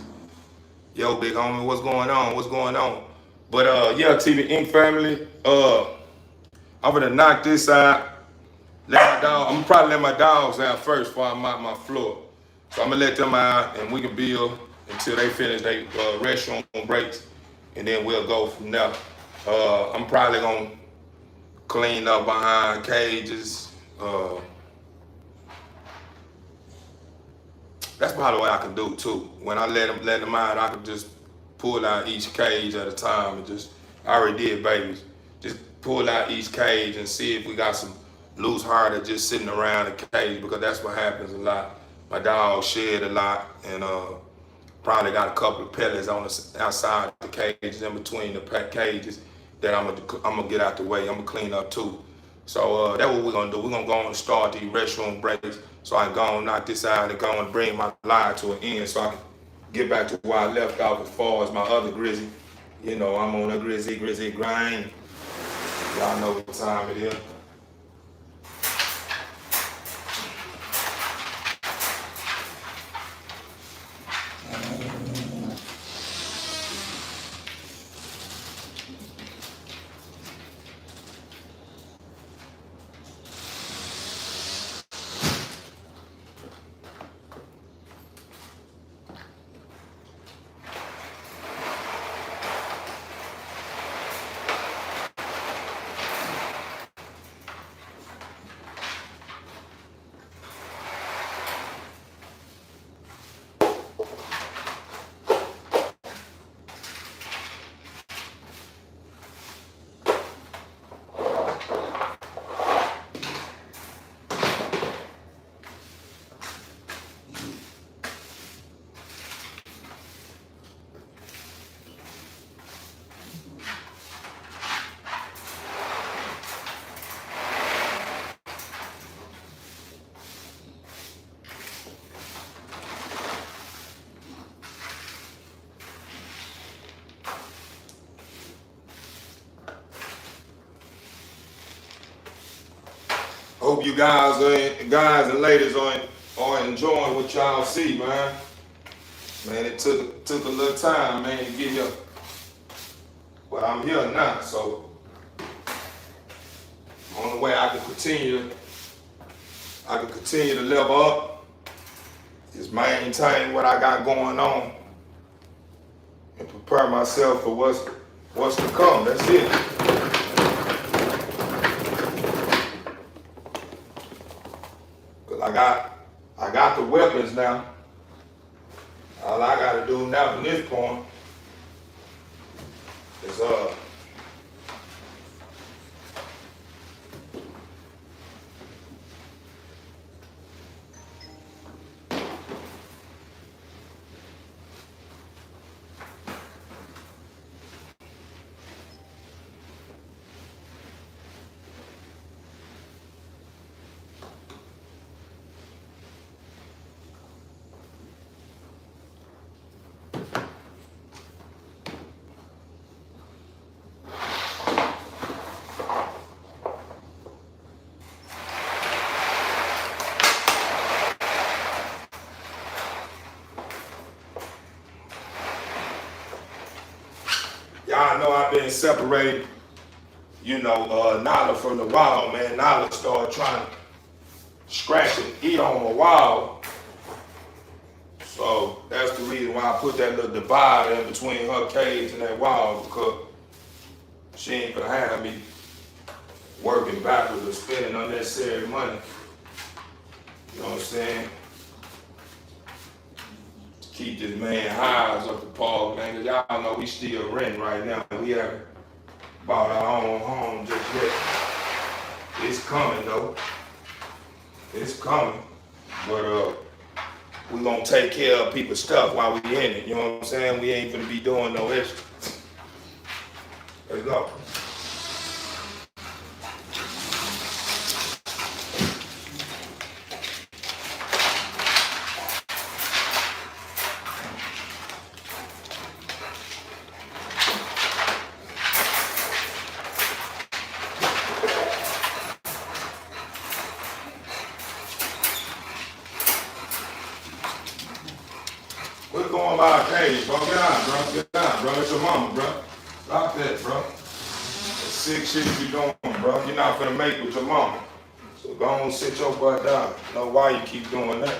Yo, big homie, what's going on? What's going on? But yeah, TV Inc. family, I'm gonna knock this out. I'm gonna probably let my dogs out first before I mop my floor. So I'm gonna let them out and we can build until they finish their restroom breaks, and then we'll go from there. I'm probably gonna clean up behind cages. That's probably what I can do too. When I let them out, I can just pull out each cage at a time and just, I already did babies. Just pull out each cage and see if we got some loose hair that just sitting around the cage, because that's what happens a lot. My dog shed a lot and probably got a couple of pellets on the outside the cages, in between the cages that I'm gonna get out the way. I'm gonna clean up too. So that's what we're gonna do. We're gonna go on and start these restroom breaks so I can go on, knock this out, and go and bring my live to an end so I can get back to where I left off as far as my other Grizzy. You know, I'm on a Grizzy grind. Y'all know what time it is. Hope you guys and ladies are enjoying what y'all see, man. Man, it took a little time, man, to get here. But I'm here now, so only way I can continue to level up is maintain what I got going on and prepare myself for what's to come. That's it. Cause I got the weapons now. All I gotta do now from this point is and separated, Nala from the wild, man. Nala started trying to scratch and eat on the wild. So that's the reason why I put that little divider in between her cage and that wild, because she ain't gonna have me working backwards or spending unnecessary money. You know what I'm saying? Keep this man highs up the park, man, because y'all know we still renting right now. We haven't bought our own home just yet. It's coming though. It's coming. But we gonna take care of people's stuff while we in it. You know what I'm saying? We ain't gonna be doing no extra. Let's go. Quit going by a cage, bro. Get down, bro. Get down, bro. It's your mama, bro. Stop that, bro. That sick shit you doing, bro. You're not finna make with your mama. So go on and sit your butt down. Know why you keep doing that.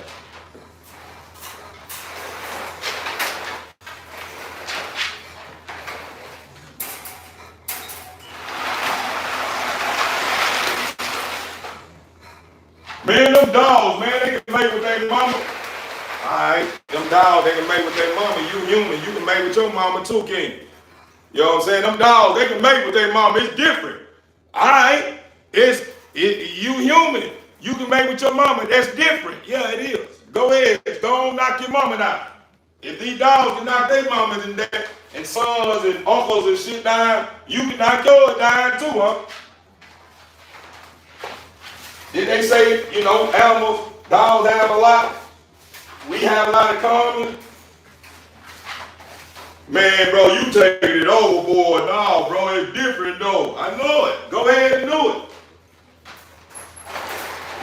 Man, them dogs, man, they can make with their mama. Alright, them dogs, they can make with their mama. You human, you can make with your mama too, King. You know what I'm saying? Them dogs, they can make with their mama. It's different. Alright? You human. You can make with your mama. That's different. Yeah, it is. Go ahead. Don't knock your mama down. If these dogs can knock their mamas and sons and uncles and shit down, you can knock yours down too, huh? Did they say, animals, dogs have a lot? We have a lot of common. Man, bro, you taking it overboard. No, bro, it's different though. I know it. Go ahead and do it.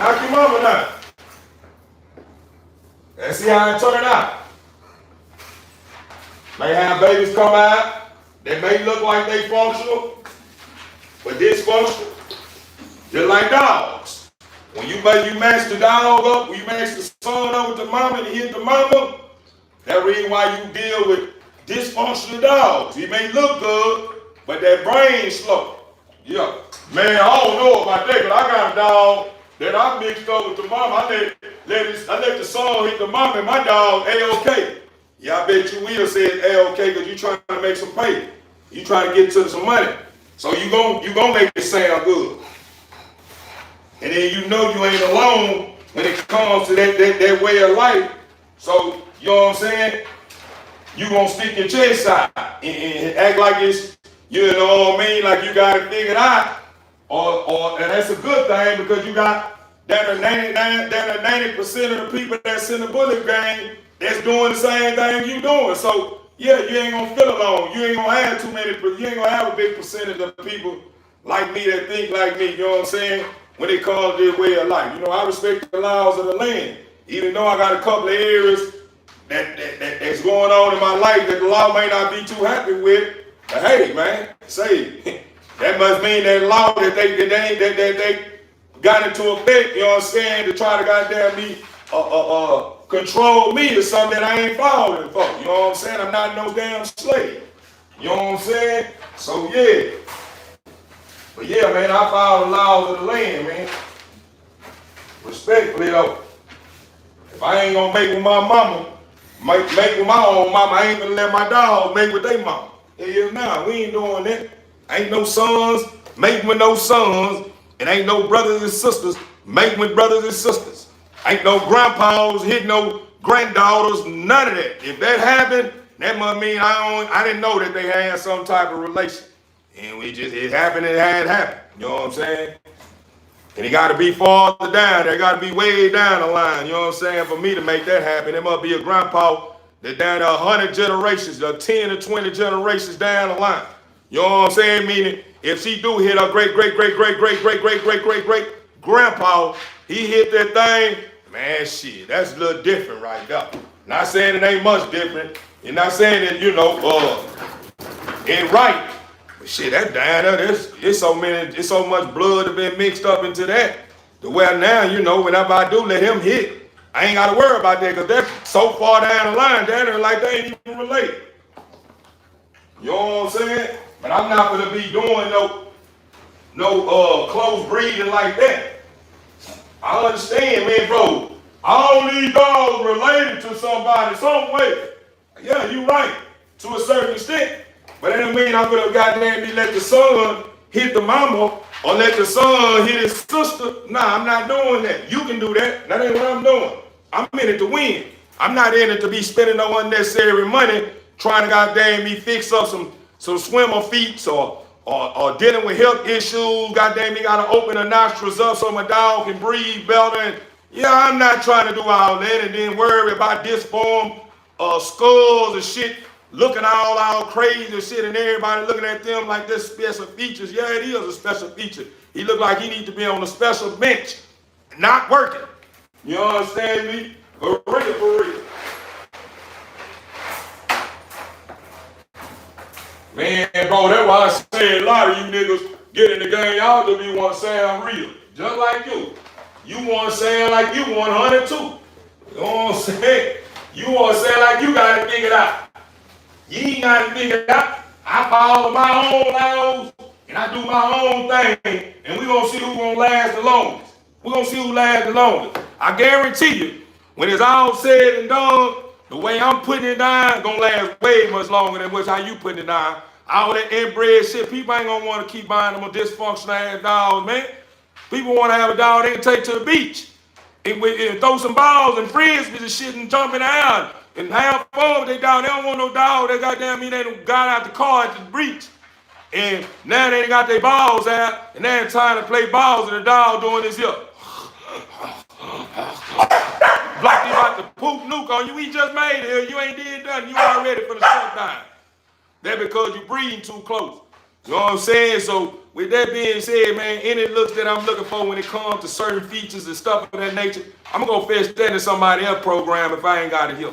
Knock your mama down. Let's see how it turn out. May have babies come out. They may look like they functional, but dysfunctional. Just like dogs. When you match the dog up, when you match the son up with the mama and hit the mama, that's the reason why you deal with dysfunctional dogs. He may look good, but that brain's slow. Yeah. Man, I don't know about that, but I got a dog that I mixed up with the mama. I let the son hit the mama and my dog A-OK. Yeah, I bet you will say it's A-OK because you trying to make some pay. You trying to get to some money. So you gonna make it sound good. And then you know you ain't alone when it comes to that way of life. So, you know what I'm saying? You gonna stick your chest out and act like it's, you know what I mean, like you got it figured out. And that's a good thing because you got that 90% of the people that's in the bullet game that's doing the same thing you doing. So, yeah, you ain't gonna feel alone. You ain't gonna have you ain't gonna have a big percentage of people like me that think like me, you know what I'm saying? When it comes to their way of life. I respect the laws of the land. Even though I got a couple of areas that's going on in my life that the law may not be too happy with. But hey, man, say that must mean that law that they got into effect, you know what I'm saying, to try to goddamn me control me is something that I ain't following for. You know what I'm saying? I'm not no damn slave. You know what I'm saying? So yeah. But yeah, man, I follow the laws of the land, man. Respectfully, though. If I ain't gonna make with my mama, make with my own mama, I ain't gonna let my dog make with their mama. Hell nah, we ain't doing that. Ain't no sons making with no sons, and ain't no brothers and sisters making with brothers and sisters. Ain't no grandpas hitting no granddaughters, none of that. If that happened, that must mean I didn't know that they had some type of relation. And it happened and it had happened. You know what I'm saying? And it got to be farther down. It got to be way down the line. You know what I'm saying? For me to make that happen, it must be a grandpa that down 100 generations, 10 or 20 generations down the line. You know what I'm saying? Meaning, if she do hit her great grandpa, he hit that thing, man, shit, that's a little different right there. Not saying it ain't much different. You're not saying that, it right. Shit, that down there, it's so much blood that been mixed up into that. To where now, you know, whenever I do let him hit, I ain't gotta worry about that because they're so far down the line, down there like they ain't even related. You know what I'm saying? But I'm not gonna be doing no close breeding like that. I understand, man, bro. All these dogs related to somebody some way. Yeah, you right, to a certain extent. But that don't mean I'm gonna goddamn let the son hit the mama or let the son hit his sister. Nah, I'm not doing that. You can do that. That ain't what I'm doing. I'm in it to win. I'm not in it to be spending no unnecessary money trying to goddamn me fix up some swimmer feet or dealing with health issues. Goddamn me gotta open the nostrils up so my dog can breathe better. And yeah, I'm not trying to do all that and then worry about disformed skulls and shit looking all crazy and shit and everybody looking at them like this special features. Yeah, it is a special feature. He look like he need to be on a special bench, not working. You understand me? For real, for real. Man, bro, that's why I say a lot of you niggas get in the game, y'all just be want to sound real. Just like you. You want to sound like you 100 too. You know what I'm saying? You want to sound like you got it figured out. You ain't got it figured out. I follow my own laws and I do my own thing, and we're going to see who's going to last the longest. We're going to see who lasts the longest. I guarantee you, when it's all said and done, the way I'm putting it down going to last way much longer than how you putting it down. All that inbred shit, people ain't going to want to keep buying them a dysfunctional ass dogs, man. People want to have a dog they can take to the beach and throw some balls and frisbees and shit and jump in the air and have fun with their dog. They don't want no dog. They goddamn me, they done got out the car at the beach. And now they got their balls out and they're trying to play balls and the dog doing this here. Like he about to poop nuke on you. We just made it. You ain't did nothing. You already for the shutdown. That's because you breathing too close. You know what I'm saying? So with that being said, man, any looks that I'm looking for when it comes to certain features and stuff of that nature, I'm going to go fetch that in somebody else's program if I ain't got it here.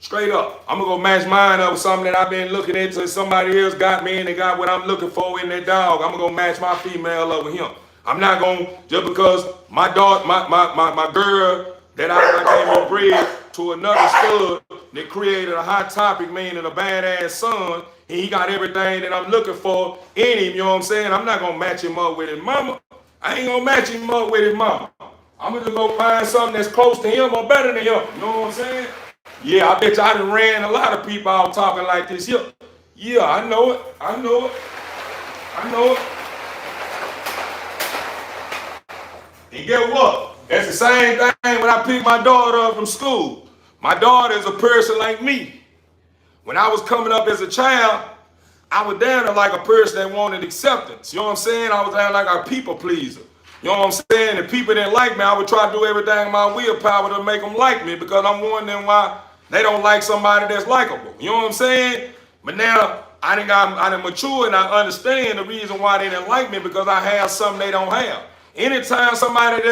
Straight up. I'm going to go match mine up with something that I've been looking into. Somebody else got me and they got what I'm looking for in that dog. I'm going to go match my female up with him. I'm not going to, just because my dog, my girl that I came bred to another stud that created a hot topic, meaning a badass son, and he got everything that I'm looking for in him, you know what I'm saying? I'm not going to match him up with his mama. I ain't going to match him up with his mama. I'm going to go find something that's close to him or better than him, you know what I'm saying? Yeah, I bet you I done ran a lot of people out talking like this here. Yeah, I know it. I know it. I know it. And get what? That's the same thing when I picked my daughter up from school. My daughter is a person like me. When I was coming up as a child, I was down to like a person that wanted acceptance. You know what I'm saying? I was down like a people pleaser. You know what I'm saying? If people didn't like me, I would try to do everything in my willpower to make them like me because I'm wondering why they don't like somebody that's likable. You know what I'm saying? But now I done mature and I understand the reason why they didn't like me because I have something they don't have. Anytime somebody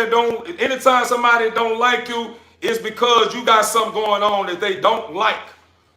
don't like you, it's because you got something going on that they don't like.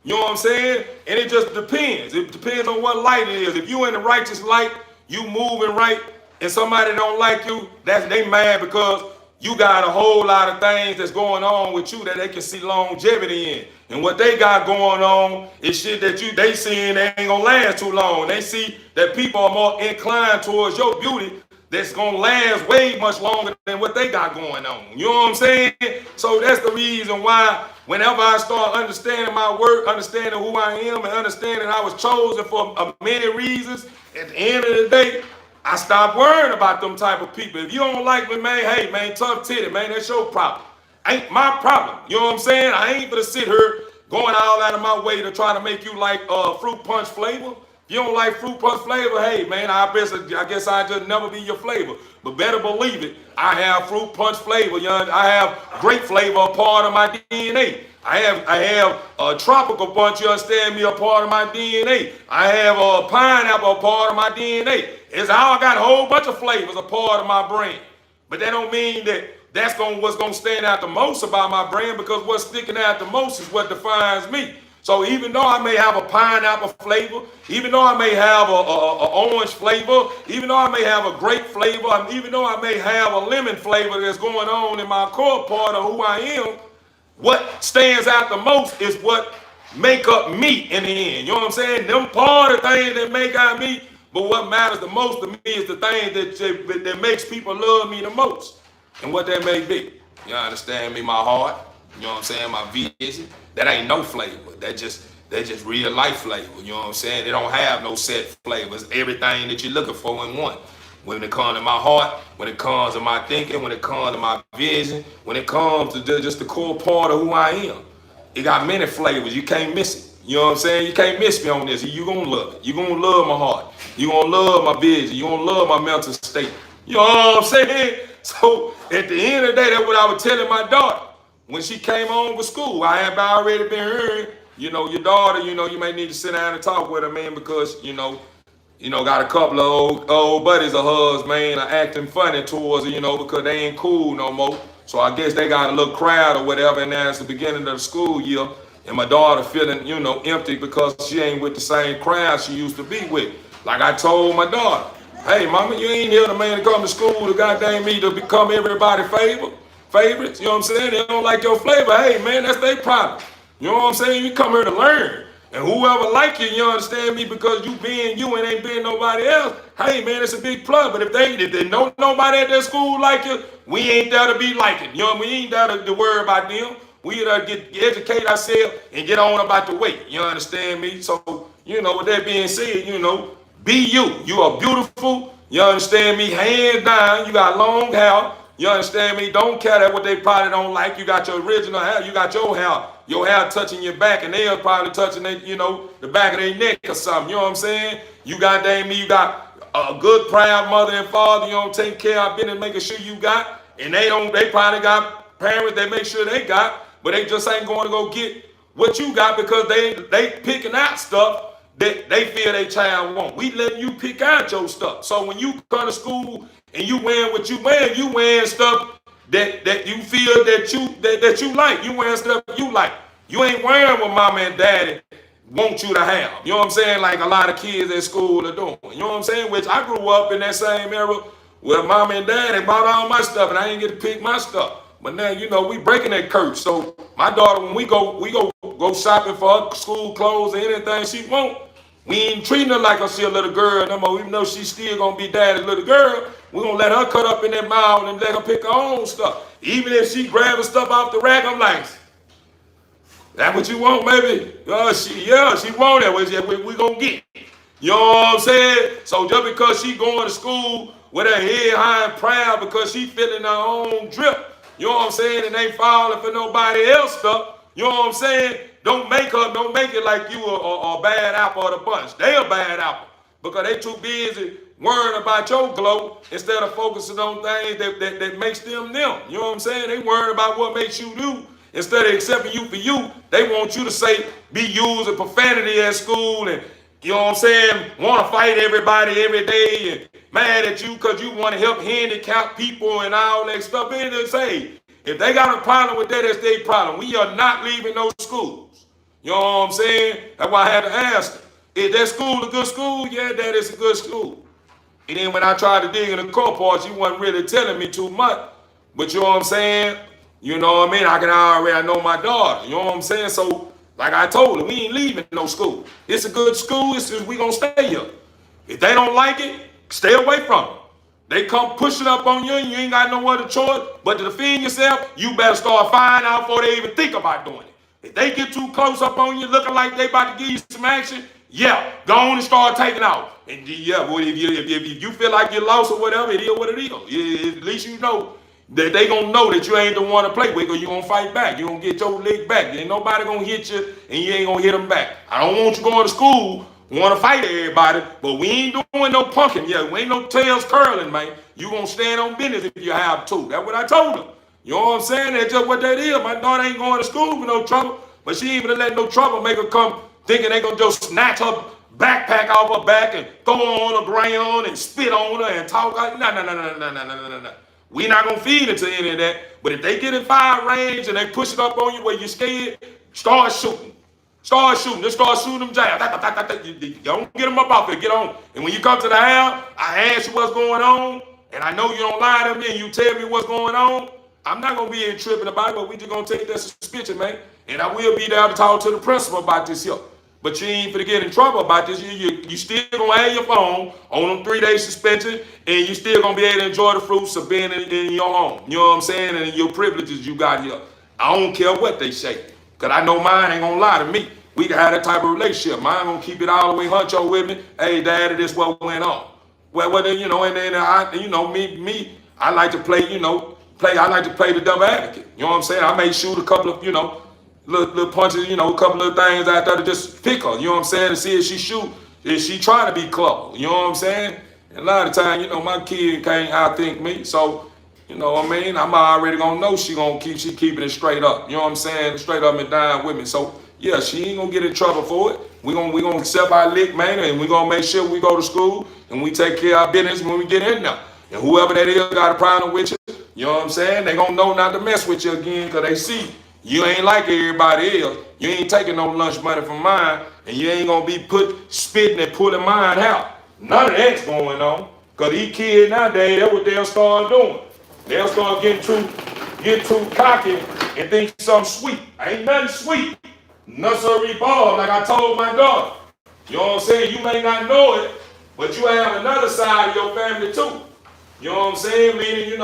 You know what I'm saying? And it just depends. It depends on what light it is. If you in the righteous light, you moving right, and somebody don't like you, they mad because you got a whole lot of things that's going on with you that they can see longevity in. And what they got going on is shit that they seeing they ain't gonna last too long. They see that people are more inclined towards your beauty that's gonna last way much longer than what they got going on. You know what I'm saying? So that's the reason why whenever I start understanding my work, understanding who I am, and understanding I was chosen for many reasons, at the end of the day, I stopped worrying about them type of people. If you don't like me, man, hey, man, tough titty, man, that's your problem. Ain't my problem. You know what I'm saying? I ain't gonna sit here going all out of my way to try to make you like fruit punch flavor. If you don't like fruit punch flavor, hey, man, I guess I just never be your flavor. But better believe it, I have fruit punch flavor, young. I have grape flavor a part of my DNA. I have a tropical punch, you understand me, a part of my DNA. I have a pineapple, a part of my DNA. It's how I got a whole bunch of flavors, a part of my brain. But that don't mean that what's gonna stand out the most about my brand, because what's sticking out the most is what defines me. So even though I may have a pineapple flavor, even though I may have a orange flavor, even though I may have a grape flavor, and even though I may have a lemon flavor that's going on in my core part of who I am, what stands out the most is what make up me in the end. You know what I'm saying? Them part of things that make out me, but what matters the most to me is the thing that makes people love me the most. And what that may be. You understand me? My heart, you know what I'm saying? My vision. That ain't no flavor. That just real life flavor. You know what I'm saying? They don't have no set flavors. Everything that you're looking for in one. When it comes to my heart, when it comes to my thinking, when it comes to my vision, when it comes to just the core part of who I am. It got many flavors. You can't miss it. You know what I'm saying? You can't miss me on this. You gonna love it. You gonna love my heart. You gonna love my vision. You gonna love my mental state. You know what I'm saying? So at the end of the day, that's what I was telling my daughter when she came home from school. I had already been hearing, your daughter, you may need to sit down and talk with her, man, because, got a couple of old buddies of hers, man, are acting funny towards her, because they ain't cool no more. So I guess they got a little crowd or whatever, and now it's the beginning of the school year, and my daughter feeling, empty because she ain't with the same crowd she used to be with. Like I told my daughter, hey, mama, you ain't here the man to come to school to goddamn me to become everybody's favorites. You know what I'm saying? They don't like your flavor. Hey, man, that's their problem. You know what I'm saying? You come here to learn. And whoever like you understand me, because you being you and ain't being nobody else, hey, man, it's a big plus. But if they know nobody at their school like you, we ain't there to be liking. We ain't there to worry about them. We there to educate ourselves and get on about the way. You understand me? So, with that being said, be you. You are beautiful. You understand me? Hands down. You got long hair. You understand me? Don't care that what they probably don't like. You got your original hair. You got your hair. Your hair touching your back, and they're probably touching their, the back of their neck or something. You know what I'm saying? You got me. You got a good, proud mother and father. Take care of business, making sure you got. And they probably got parents that make sure they got, but they just ain't going to go get what you got because they picking out stuff that they feel their child want. We letting you pick out your stuff. So when you come to school and you wearing what you wearing stuff that you feel that you like. You wearing stuff you like. You ain't wearing what mama and daddy want you to have. You know what I'm saying? Like a lot of kids at school are doing. You know what I'm saying? Which I grew up in that same era where mama and daddy bought all my stuff and I didn't get to pick my stuff. But now, we breaking that curse. So my daughter, when we go shopping for her school clothes or anything she want, we ain't treating her like she a little girl no more. Even though she's still gonna be daddy's little girl, we gonna let her cut up in that mouth and let her pick her own stuff. Even if she grabbing stuff off the rack, I'm like, that what you want, baby? She want that. We gonna get it. You know what I'm saying? So just because she going to school with her head high and proud because she feeling her own drip, you know what I'm saying, and ain't falling for nobody else stuff, you know what I'm saying? Don't make it like you a bad apple of the bunch. They a bad apple because they too busy worrying about your glow instead of focusing on things that makes them. You know what I'm saying? They worrying about what makes you do. Instead of accepting you for you, they want you to be using profanity at school and, you know what I'm saying, want to fight everybody every day and mad at you because you want to help handicap people and all that stuff. And they say, if they got a problem with that, that's their problem. We are not leaving those schools. You know what I'm saying? That's why I had to ask them. Is that school a good school? Yeah, that is a good school. And then when I tried to dig in the core parts, you wasn't really telling me too much. But you know what I'm saying? You know what I mean? I know my daughter. You know what I'm saying? So, like I told her, we ain't leaving no school. It's a good school. We going to stay here. If they don't like it, stay away from them. They come pushing up on you and you ain't got no other choice but to defend yourself. You better start finding out before they even think about doing it. If they get too close up on you looking like they about to give you some action, go on and start taking off. And well, if you feel like you lost or whatever, it is what it is. At least you know that they gonna know that you ain't the one to play with, or you gonna fight back. You gonna get your leg back. Ain't nobody gonna hit you, and you ain't gonna hit them back. I don't want you going to school, want to fight everybody, but we ain't doing no punking. We ain't no tails curling, man. You gonna stand on business if you have to. That's what I told her. You know what I'm saying? That's just what that is. My daughter ain't going to school for no trouble, but she ain't gonna let no trouble make her come thinking they gonna just snatch her backpack off her back and throw her on the ground and spit on her and talk like, no. We not gonna feed into any of that. But if they get in fire range and they push it up on you where you're scared, start shooting. Start shooting. Just start shooting them jabs. You don't get them up off it. Get on. And when you come to the house, I ask you what's going on, and I know you don't lie to me, and you tell me what's going on. I'm not going to be in tripping about it, but we just going to take that suspension, man. And I will be there to talk to the principal about this here. But you ain't finna get in trouble about this. You still gonna have your phone on them 3-day suspension, and you still gonna be able to enjoy the fruits of being in your home. You know what I'm saying? And your privileges you got here. I don't care what they say, cause I know mine ain't gonna lie to me. We can have that type of relationship. Mine gonna keep it all the way huncho with me. Hey, daddy, this what went on. Well, then, you know, and then me, I like to play, I like to play the double advocate. You know what I'm saying? I may shoot a couple of, little punches, a couple of things out there to just pick her, you know what I'm saying, to see if she shoot, if she trying to be clever, you know what I'm saying? And a lot of times, my kid can't outthink me, so, I'm already gonna know she keeping it straight up, you know what I'm saying, straight up and down with me. So yeah, she ain't gonna get in trouble for it. We gonna accept our lick, man, and we gonna make sure we go to school and we take care of our business when we get in there. And whoever that is got a problem with you know what I'm saying, they gonna know not to mess with you again, because they see you ain't like everybody else. You ain't taking no lunch money from mine, and you ain't gonna be spitting and pulling mine out. None of that's going on. Cause these kids nowadays, that's what they'll start doing. They'll start getting too cocky and think something sweet. Ain't nothing sweet. Nursery ball, like I told my daughter. You know what I'm saying? You may not know it, but you have another side of your family too. You know what I'm saying? Meaning,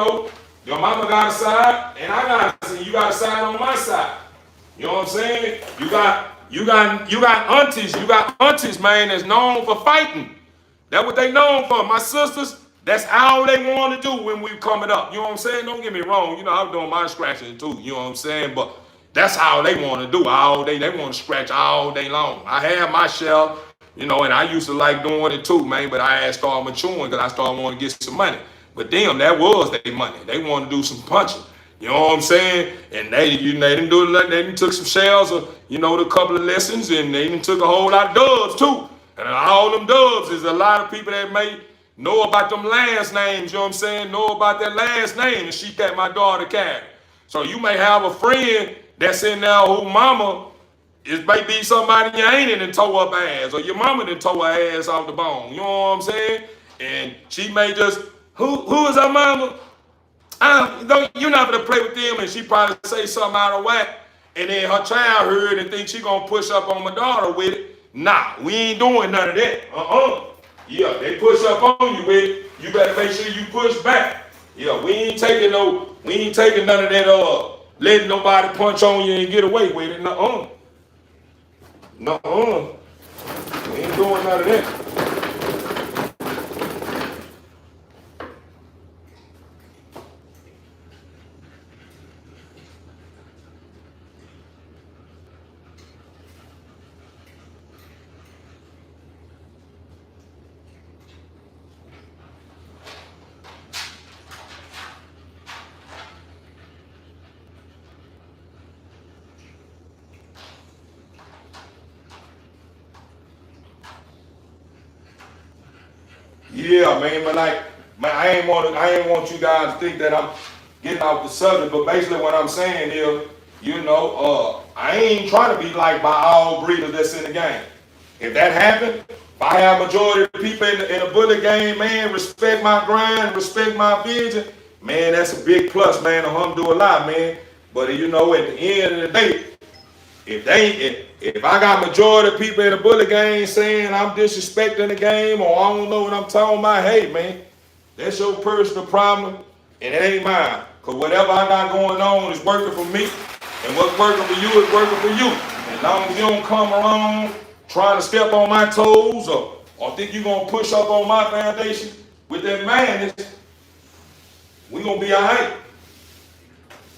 your mama got a side, and I got a side. You got a side on my side. You know what I'm saying? You got aunties. You got aunties, man, that's known for fighting. That's what they known for. My sisters, that's all they want to do when we coming up. You know what I'm saying? Don't get me wrong. I'm doing my scratching too. You know what I'm saying? But that's how they want to do all day. They want to scratch all day long. I have my shell, and I used to like doing it too, man. But I had started maturing because I started wanting to get some money. But them, that was their money. They wanted to do some punching. You know what I'm saying? And they didn't do nothing. They didn't took some shells, or, a couple of lessons, and they even took a whole lot of dubs too. And all them dubs is a lot of people that may know about them last names, you know what I'm saying? Know about that last name, and she got my daughter carried. So you may have a friend that's in there who mama is may be somebody you ain't in and tore up ass, or your mama done tore her ass off the bone. You know what I'm saying? And she may just, who is her mama? You're not gonna play with them, and she probably say something out of whack, and then her child heard and think she gonna push up on my daughter with it. Nah, we ain't doing none of that. Yeah, they push up on you with it. You better make sure you push back. Yeah, we ain't taking none of that letting nobody punch on you and get away with it. Nuh-uh. We ain't doing none of that. Yeah, man, but I ain't want you guys to think that I'm getting off the subject, but basically what I'm saying is, I ain't trying to be like by all breeders that's in the game. If that happened, if I have majority of the people in the bullet game, man, respect my grind, respect my vision, man, that's a big plus, man, alhamdulillah, man. But at the end of the day, if I got majority of people in the bullet game saying I'm disrespecting the game, or I don't know what I'm talking about, hey man, that's your personal problem and it ain't mine. Cause whatever I got going on is working for me, and what's working for you is working for you. As long as you don't come around trying to step on my toes, or think you're gonna push up on my foundation with that madness, we gonna be all right.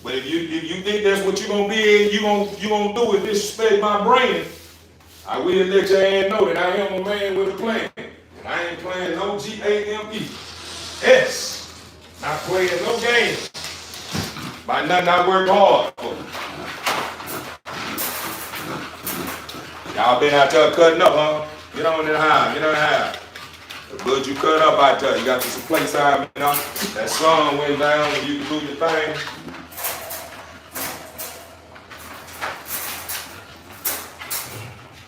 But if you think that's what you're gonna be, you gonna do is disrespect my brain, I will let your ass know that I am a man with a plan. And I ain't playing no GAMES. Not playing no games. By nothing I work hard for. Y'all been out there cutting up, huh? Get on in the house, The blood you cut up out there, you got some place out, That sun went down and you can do your thing.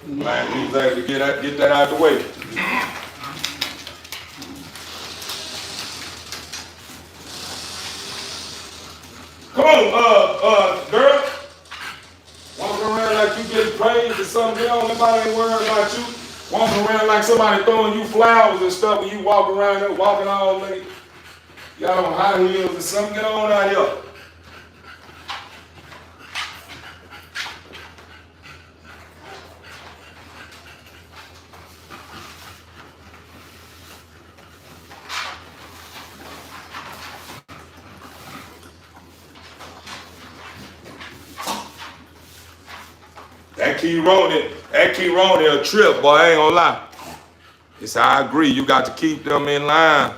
Glad we was able to get that out the way. Come on, girl. Walking around like you getting praised or something. Nobody ain't worried about you. Walking around like somebody throwing you flowers and stuff when you walk around there, walking all late. Y'all on high heels or something. Get on out here. That key Ronnie a trip, boy, I ain't gonna lie. It's how I agree, you got to keep them in line.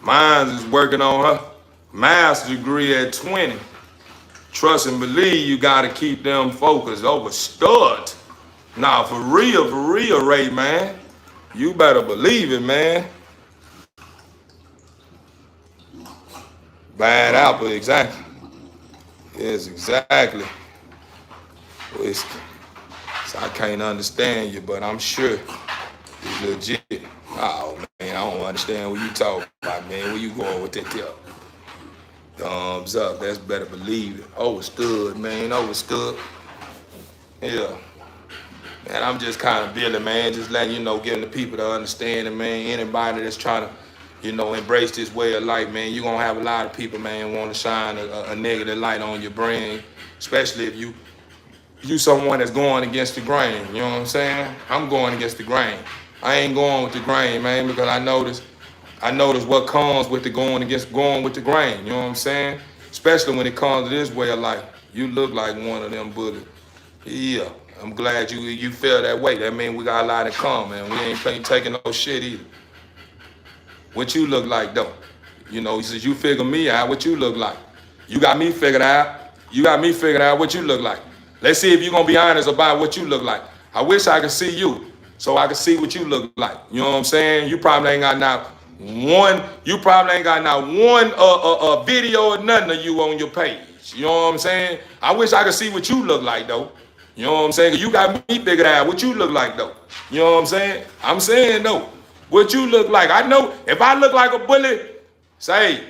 Mine is working on her master's degree at 20. Trust and believe you gotta keep them focused over studs. Nah, for real, Ray, man. You better believe it, man. Bad apple, exactly. Yes, exactly. So I can't understand you, but I'm sure it's legit. Oh man, I don't understand what you talking about, man. Where you going with that tip? Thumbs up, that's better believe it. Overstood, man, overstood. Yeah. Man, I'm just kind of building, man, just letting you know, getting the people to understand it, man. Anybody that's trying to, embrace this way of life, man, you're going to have a lot of people, man, want to shine a negative light on your brain, especially if you someone that's going against the grain, you know what I'm saying? I'm going against the grain. I ain't going with the grain, man, because I notice what comes with the going with the grain, you know what I'm saying? Especially when it comes to this way of life. You look like one of them bullies. Yeah, I'm glad you feel that way. That means we got a lot in common, man. We ain't taking no shit either. What you look like, though? Since you figure me out, what you look like? You got me figured out. You got me figured out what you look like. Let's see if you're going to be honest about what you look like. I wish I could see you so I could see what you look like. You know what I'm saying? You probably ain't got not one video or nothing of you on your page. You know what I'm saying? I wish I could see what you look like, though. You know what I'm saying? 'Cause you got me figured out what you look like, though. You know what I'm saying? I'm saying, though, what you look like. I know if I look like a bully, say,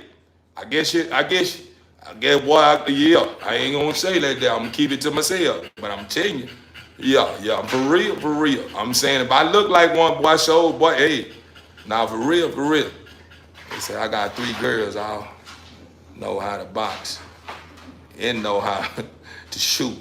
I guess, boy, yeah, I ain't gonna say that there. I'm gonna keep it to myself. But I'm telling you, yeah, for real. I'm saying if I look like one, boy, so, boy, hey, now for real. They say I got 3 girls, I know how to box and know how to shoot.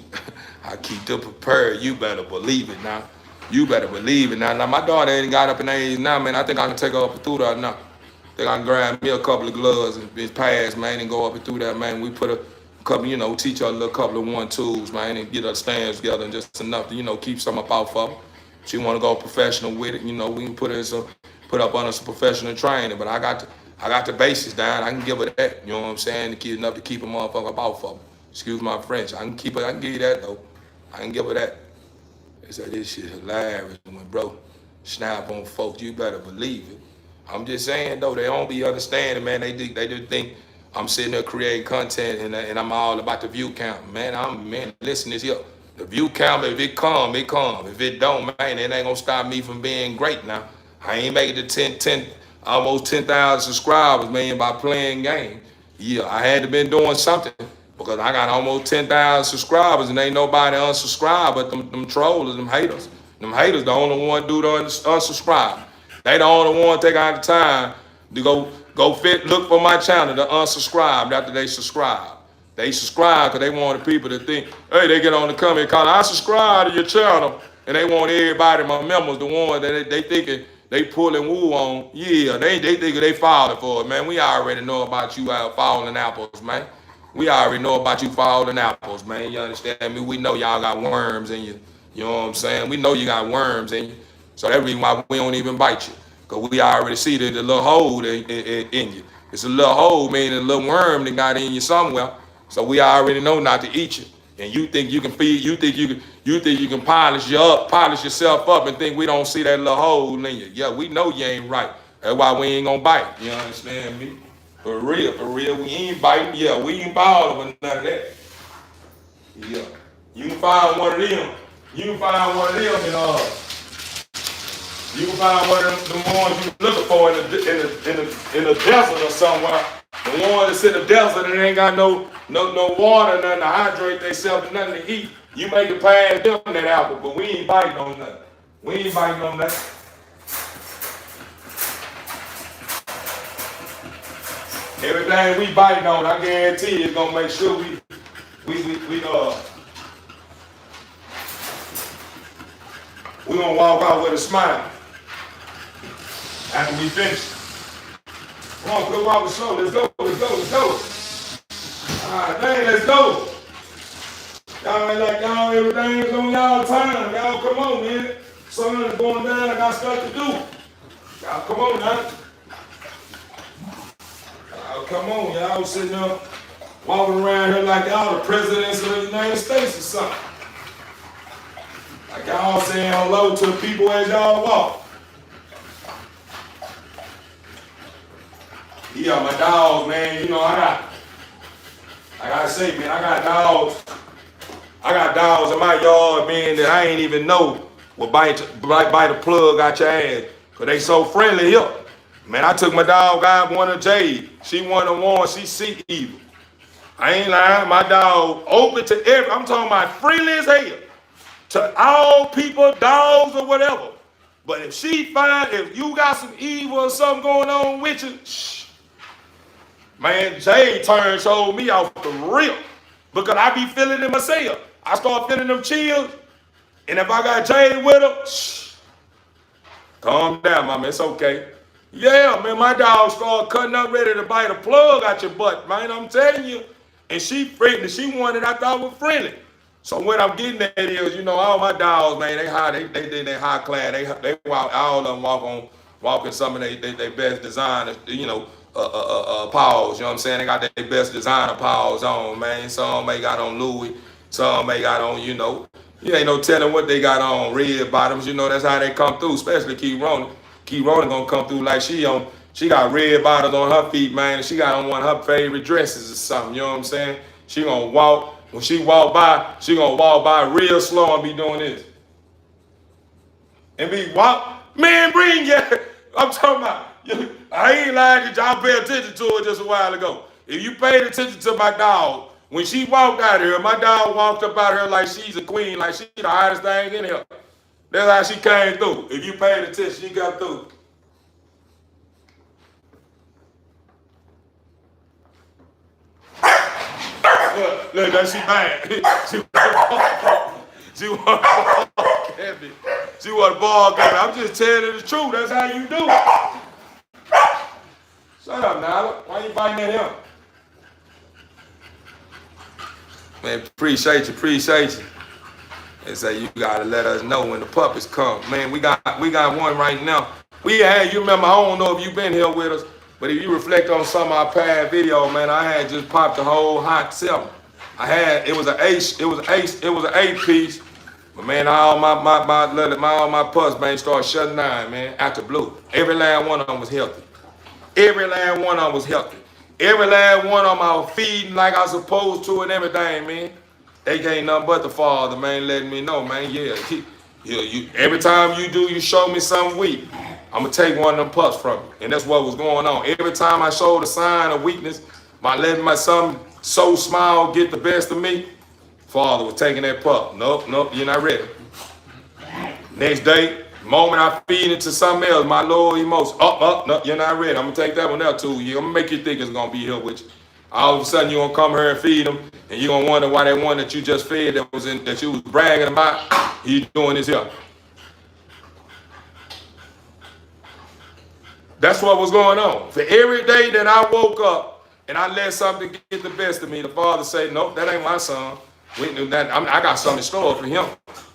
I keep them prepared. You better believe it now. Now my daughter ain't got up in age now, man. I think I can take her up and through that now. I think I can grab me a couple of gloves and pass, man, and go up and through that, man. We put a couple, teach her a little couple of 1-2s, man, and get her stands together and just enough to, keep some up out for her. She want to go professional with it, we can put up under some professional training. But I got the basics down. I can give her that, you know what I'm saying, to keep enough to keep a motherfucker up out for me. Excuse my French. I can give you that though. I can give her that. They said this shit hilarious when bro snap on folks. You better believe it. I'm just saying though, they don't be understanding, man. They just think I'm sitting there creating content and I'm all about the view count. Man, listen this here. The view count, if it come, it come. If it don't, man, it ain't gonna stop me from being great now. I ain't making the almost 10,000 subscribers, man, by playing games. Yeah, I had to been doing something because I got almost 10,000 subscribers and ain't nobody unsubscribed but them trollers, them haters. Them haters the only one do to unsubscribe. They the only one take out the time to look for my channel to unsubscribe after they subscribe. They subscribe because they want the people to think, hey, they get on the comment call, I subscribe to your channel. And they want everybody, my members, the ones that they thinking they pulling woo on. Yeah, they thinking they falling for it, man. We already know about you out falling apples, man. We already know about you falling apples, man. You understand me? We know y'all got worms in you. You know what I'm saying? We know you got worms in you. So that's the reason why we don't even bite you. Because we already see the little hole in you. It's a little hole, meaning a little worm that got in you somewhere. So we already know not to eat you. And you think you can feed, you think you can polish yourself up and think we don't see that little hole in you. Yeah, we know you ain't right. That's why we ain't gonna bite. You understand me? For real, we ain't biting. Yeah, we ain't bothering with none of that. Yeah. You can find one of them You can find one of them you can find one of them ones you looking for in the desert or somewhere. The ones that's in the desert and ain't got no water, nothing to hydrate themselves, nothing to eat. You make it past them that apple, but we ain't biting on nothing. We ain't biting on nothing. Everything we biting on, I guarantee you, it's gonna make sure we gonna walk out with a smile after we finish. Come on, go walk the show. Let's go. Ah, dang, let's go. Y'all ain't like y'all, everything's on y'all time. Y'all come on, man. Sun is going down, I got stuff to do. Y'all come on now. Y'all come on, y'all sitting there walking around here like y'all the presidents of the United States or something. Like y'all saying hello to the people as y'all walk. Yeah, my dogs, man, you know, I gotta say, man, I got dogs in my yard, man, that I ain't even know will bite the plug out your ass. Cause they so friendly here. Man, I took my dog out, one of Jade. She one of the ones, she see evil. I ain't lying, my dog open to I'm talking about friendly as hell. To all people, dogs or whatever. But if you got some evil or something going on with you, shh. Man, Jay showed me off the rip because I be feeling it myself. I start feeling them chills, and if I got Jay with her, shh, calm down, mama, it's okay. Yeah, man, my dog started cutting up ready to bite a plug out your butt, man, I'm telling you. And she friendly, she wanted I thought was friendly. So what I'm getting at is, you know, all my dogs, man, they high class. They walk, all of them walking some of they best design, you know, paws, you know what I'm saying? They got their best designer paws on, man. Some may got on Louis, some may got on, you know, you ain't no telling what they got on, red bottoms, you know, that's how they come through, especially Key Rona. Key Rona gonna come through like she got red bottoms on her feet, man, and she got on one of her favorite dresses or something, you know what I'm saying? She gonna walk, when she walk by, she gonna walk by real slow and be doing this. And be walk, man, bring ya. I'm talking about, I ain't lying to y'all pay attention to it just a while ago. If you paid attention to my dog, when she walked out here, my dog walked up out here like she's a queen, like she the hottest thing in here. That's how she came through. If you paid attention, she got through. Look, that she mad. She want to ball Kevin. She want to ball Kevin. I'm just telling her the truth. That's how you do it. Shut up, Nala. Why you biting at him? Man, appreciate you. They say you gotta let us know when the puppies come. Man, we got one right now. You remember, I don't know if you've been here with us, but if you reflect on some of our past videos, man, I had just popped the whole hot 7. It was an 8 piece. But man, all my pups, man, started shutting down, man, after blue. Every last one of them was healthy. Every last one of them was healthy. Every last one of them I was feeding like I was supposed to and everything, man. They ain't nothing but the Father, man, letting me know, man, every time you show me something weak, I'm going to take one of them pups from you. And that's what was going on. Every time I showed a sign of weakness, by letting my son so small get the best of me, Father was taking that pup. Nope, you're not ready. Next day, moment I feed it to something else, my little emotion. No, you're not ready. I'm gonna take that one out too. I'm gonna make you think it's gonna be here with you. All of a sudden, you're gonna come here and feed them, and you're gonna wonder why that one that you just fed that you was bragging about, he's doing this here. That's what was going on. For every day that I woke up and I let something get the best of me, the Father said, nope, that ain't my son. I got something in store for him.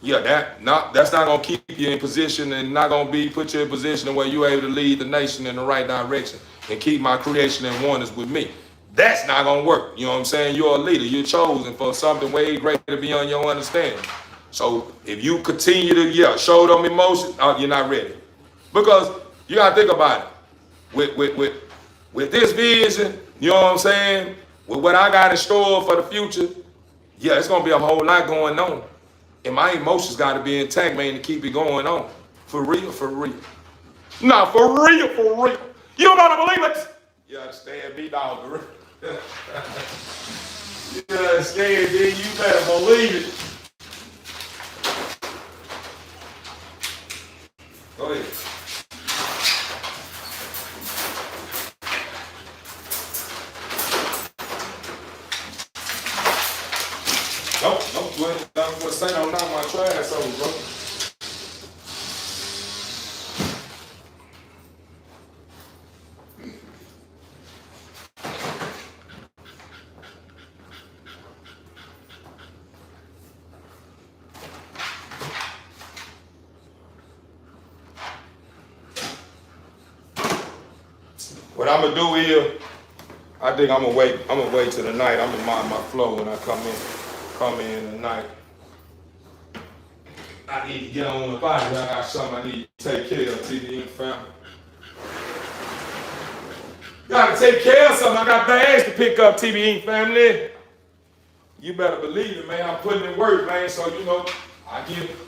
Yeah, that's not gonna keep you in position and not gonna put you in position where you're able to lead the nation in the right direction and keep my creation in oneness with me. That's not gonna work. You know what I'm saying? You're a leader. You're chosen for something way greater beyond your understanding. So if you continue to show them emotion, you're not ready. Because you gotta think about it. With this vision, you know what I'm saying? With what I got in store for the future, it's gonna be a whole lot going on. And my emotions got to be intact, man, to keep it going on. For real, for real. Nah, for real, for real. You gotta believe it. You understand me, dog? You understand, then you better believe it. Go ahead. Don't quit. Don't say don't knock my trash over, bro. What I'm gonna do is, I think I'm gonna wait. I'm gonna wait till the night. I'm gonna mind my flow when I come in tonight. I need to get on the body. I got something I need to take care of. TDE family. Gotta take care of something. I got bags to pick up, TBE family. You better believe it, man. I'm putting in work, man. So you know, I give.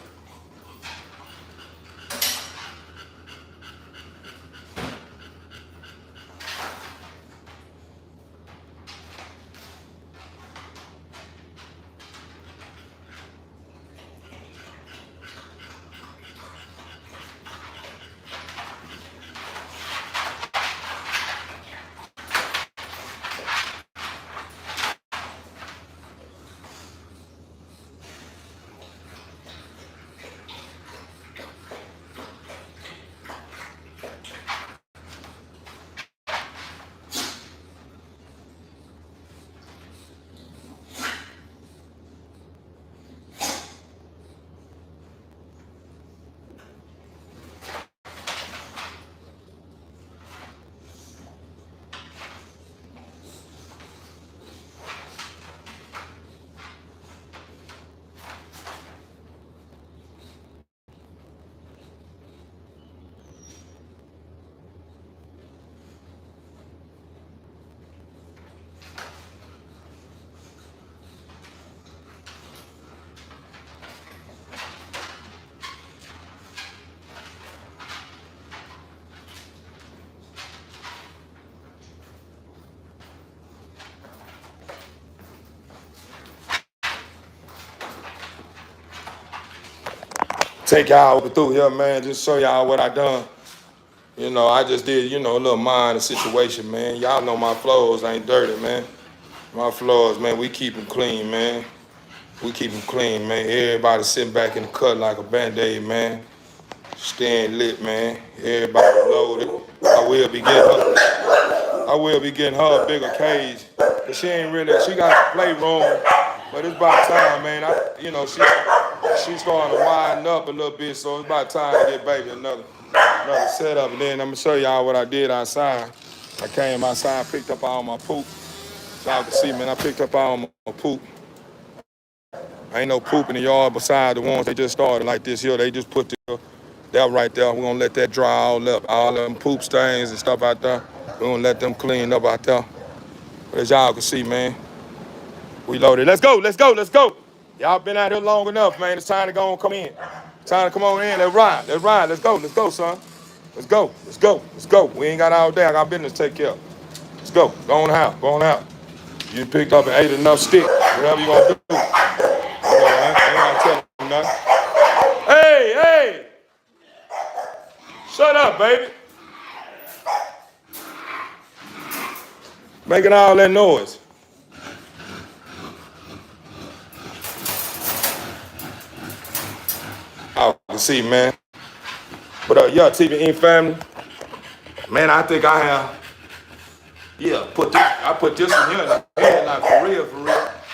Take y'all over through here, man. Just show y'all what I done. You know, I just did, you know, a little minor situation, man. Y'all know my floors ain't dirty, man. My floors, man, we keep them clean, man. We keep them clean, man. Everybody sitting back in the cut like a Band-Aid, man. Staying lit, man. Everybody loaded. I will be getting her a bigger cage. But she got a playroom. But it's about time, man. She's starting to widen up a little bit, so it's about time to get baby another setup. And then I'm gonna show y'all what I did outside. I came outside, picked up all my poop. So y'all can see, man, I picked up all my poop. Ain't no poop in the yard beside the ones they just started like this here. They just put that right there. We're gonna let that dry all up. All them poop stains and stuff out there. We're gonna let them clean up out there. But as y'all can see, man, we loaded. Let's go, let's go, let's go. Y'all been out here long enough, man. It's time to go and come in. Time to come on in. Let's ride, let's go, son. Let's go. We ain't got all day. I got business to take care of. Let's go. Go on out. You picked up and ate enough stick. Whatever you gonna do. Ain't gonna tell them nothing. Hey! Shut up, baby. Making all that noise. I can see, man. But yeah, TVE family. Man, I think I have. Yeah, I put this one here in the head, like for real.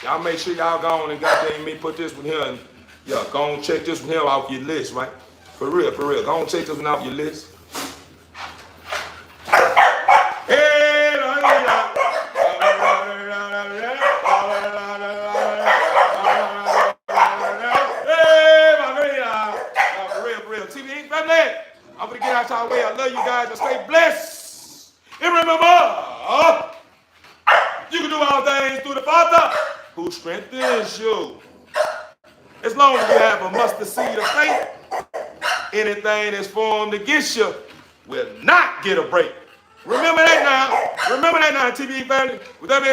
Y'all make sure y'all go on and goddamn me put this one here and yeah, go on check this one here off your list, right? For real. Go on check this one off your list. I'm gonna get out y'all way. I love you guys and stay blessed. And remember, you can do all things through the Father who strengthens you. It's long as you have a mustard seed of faith, anything that's formed against you will not get a break. Remember that now. Remember that now, TV family. With that being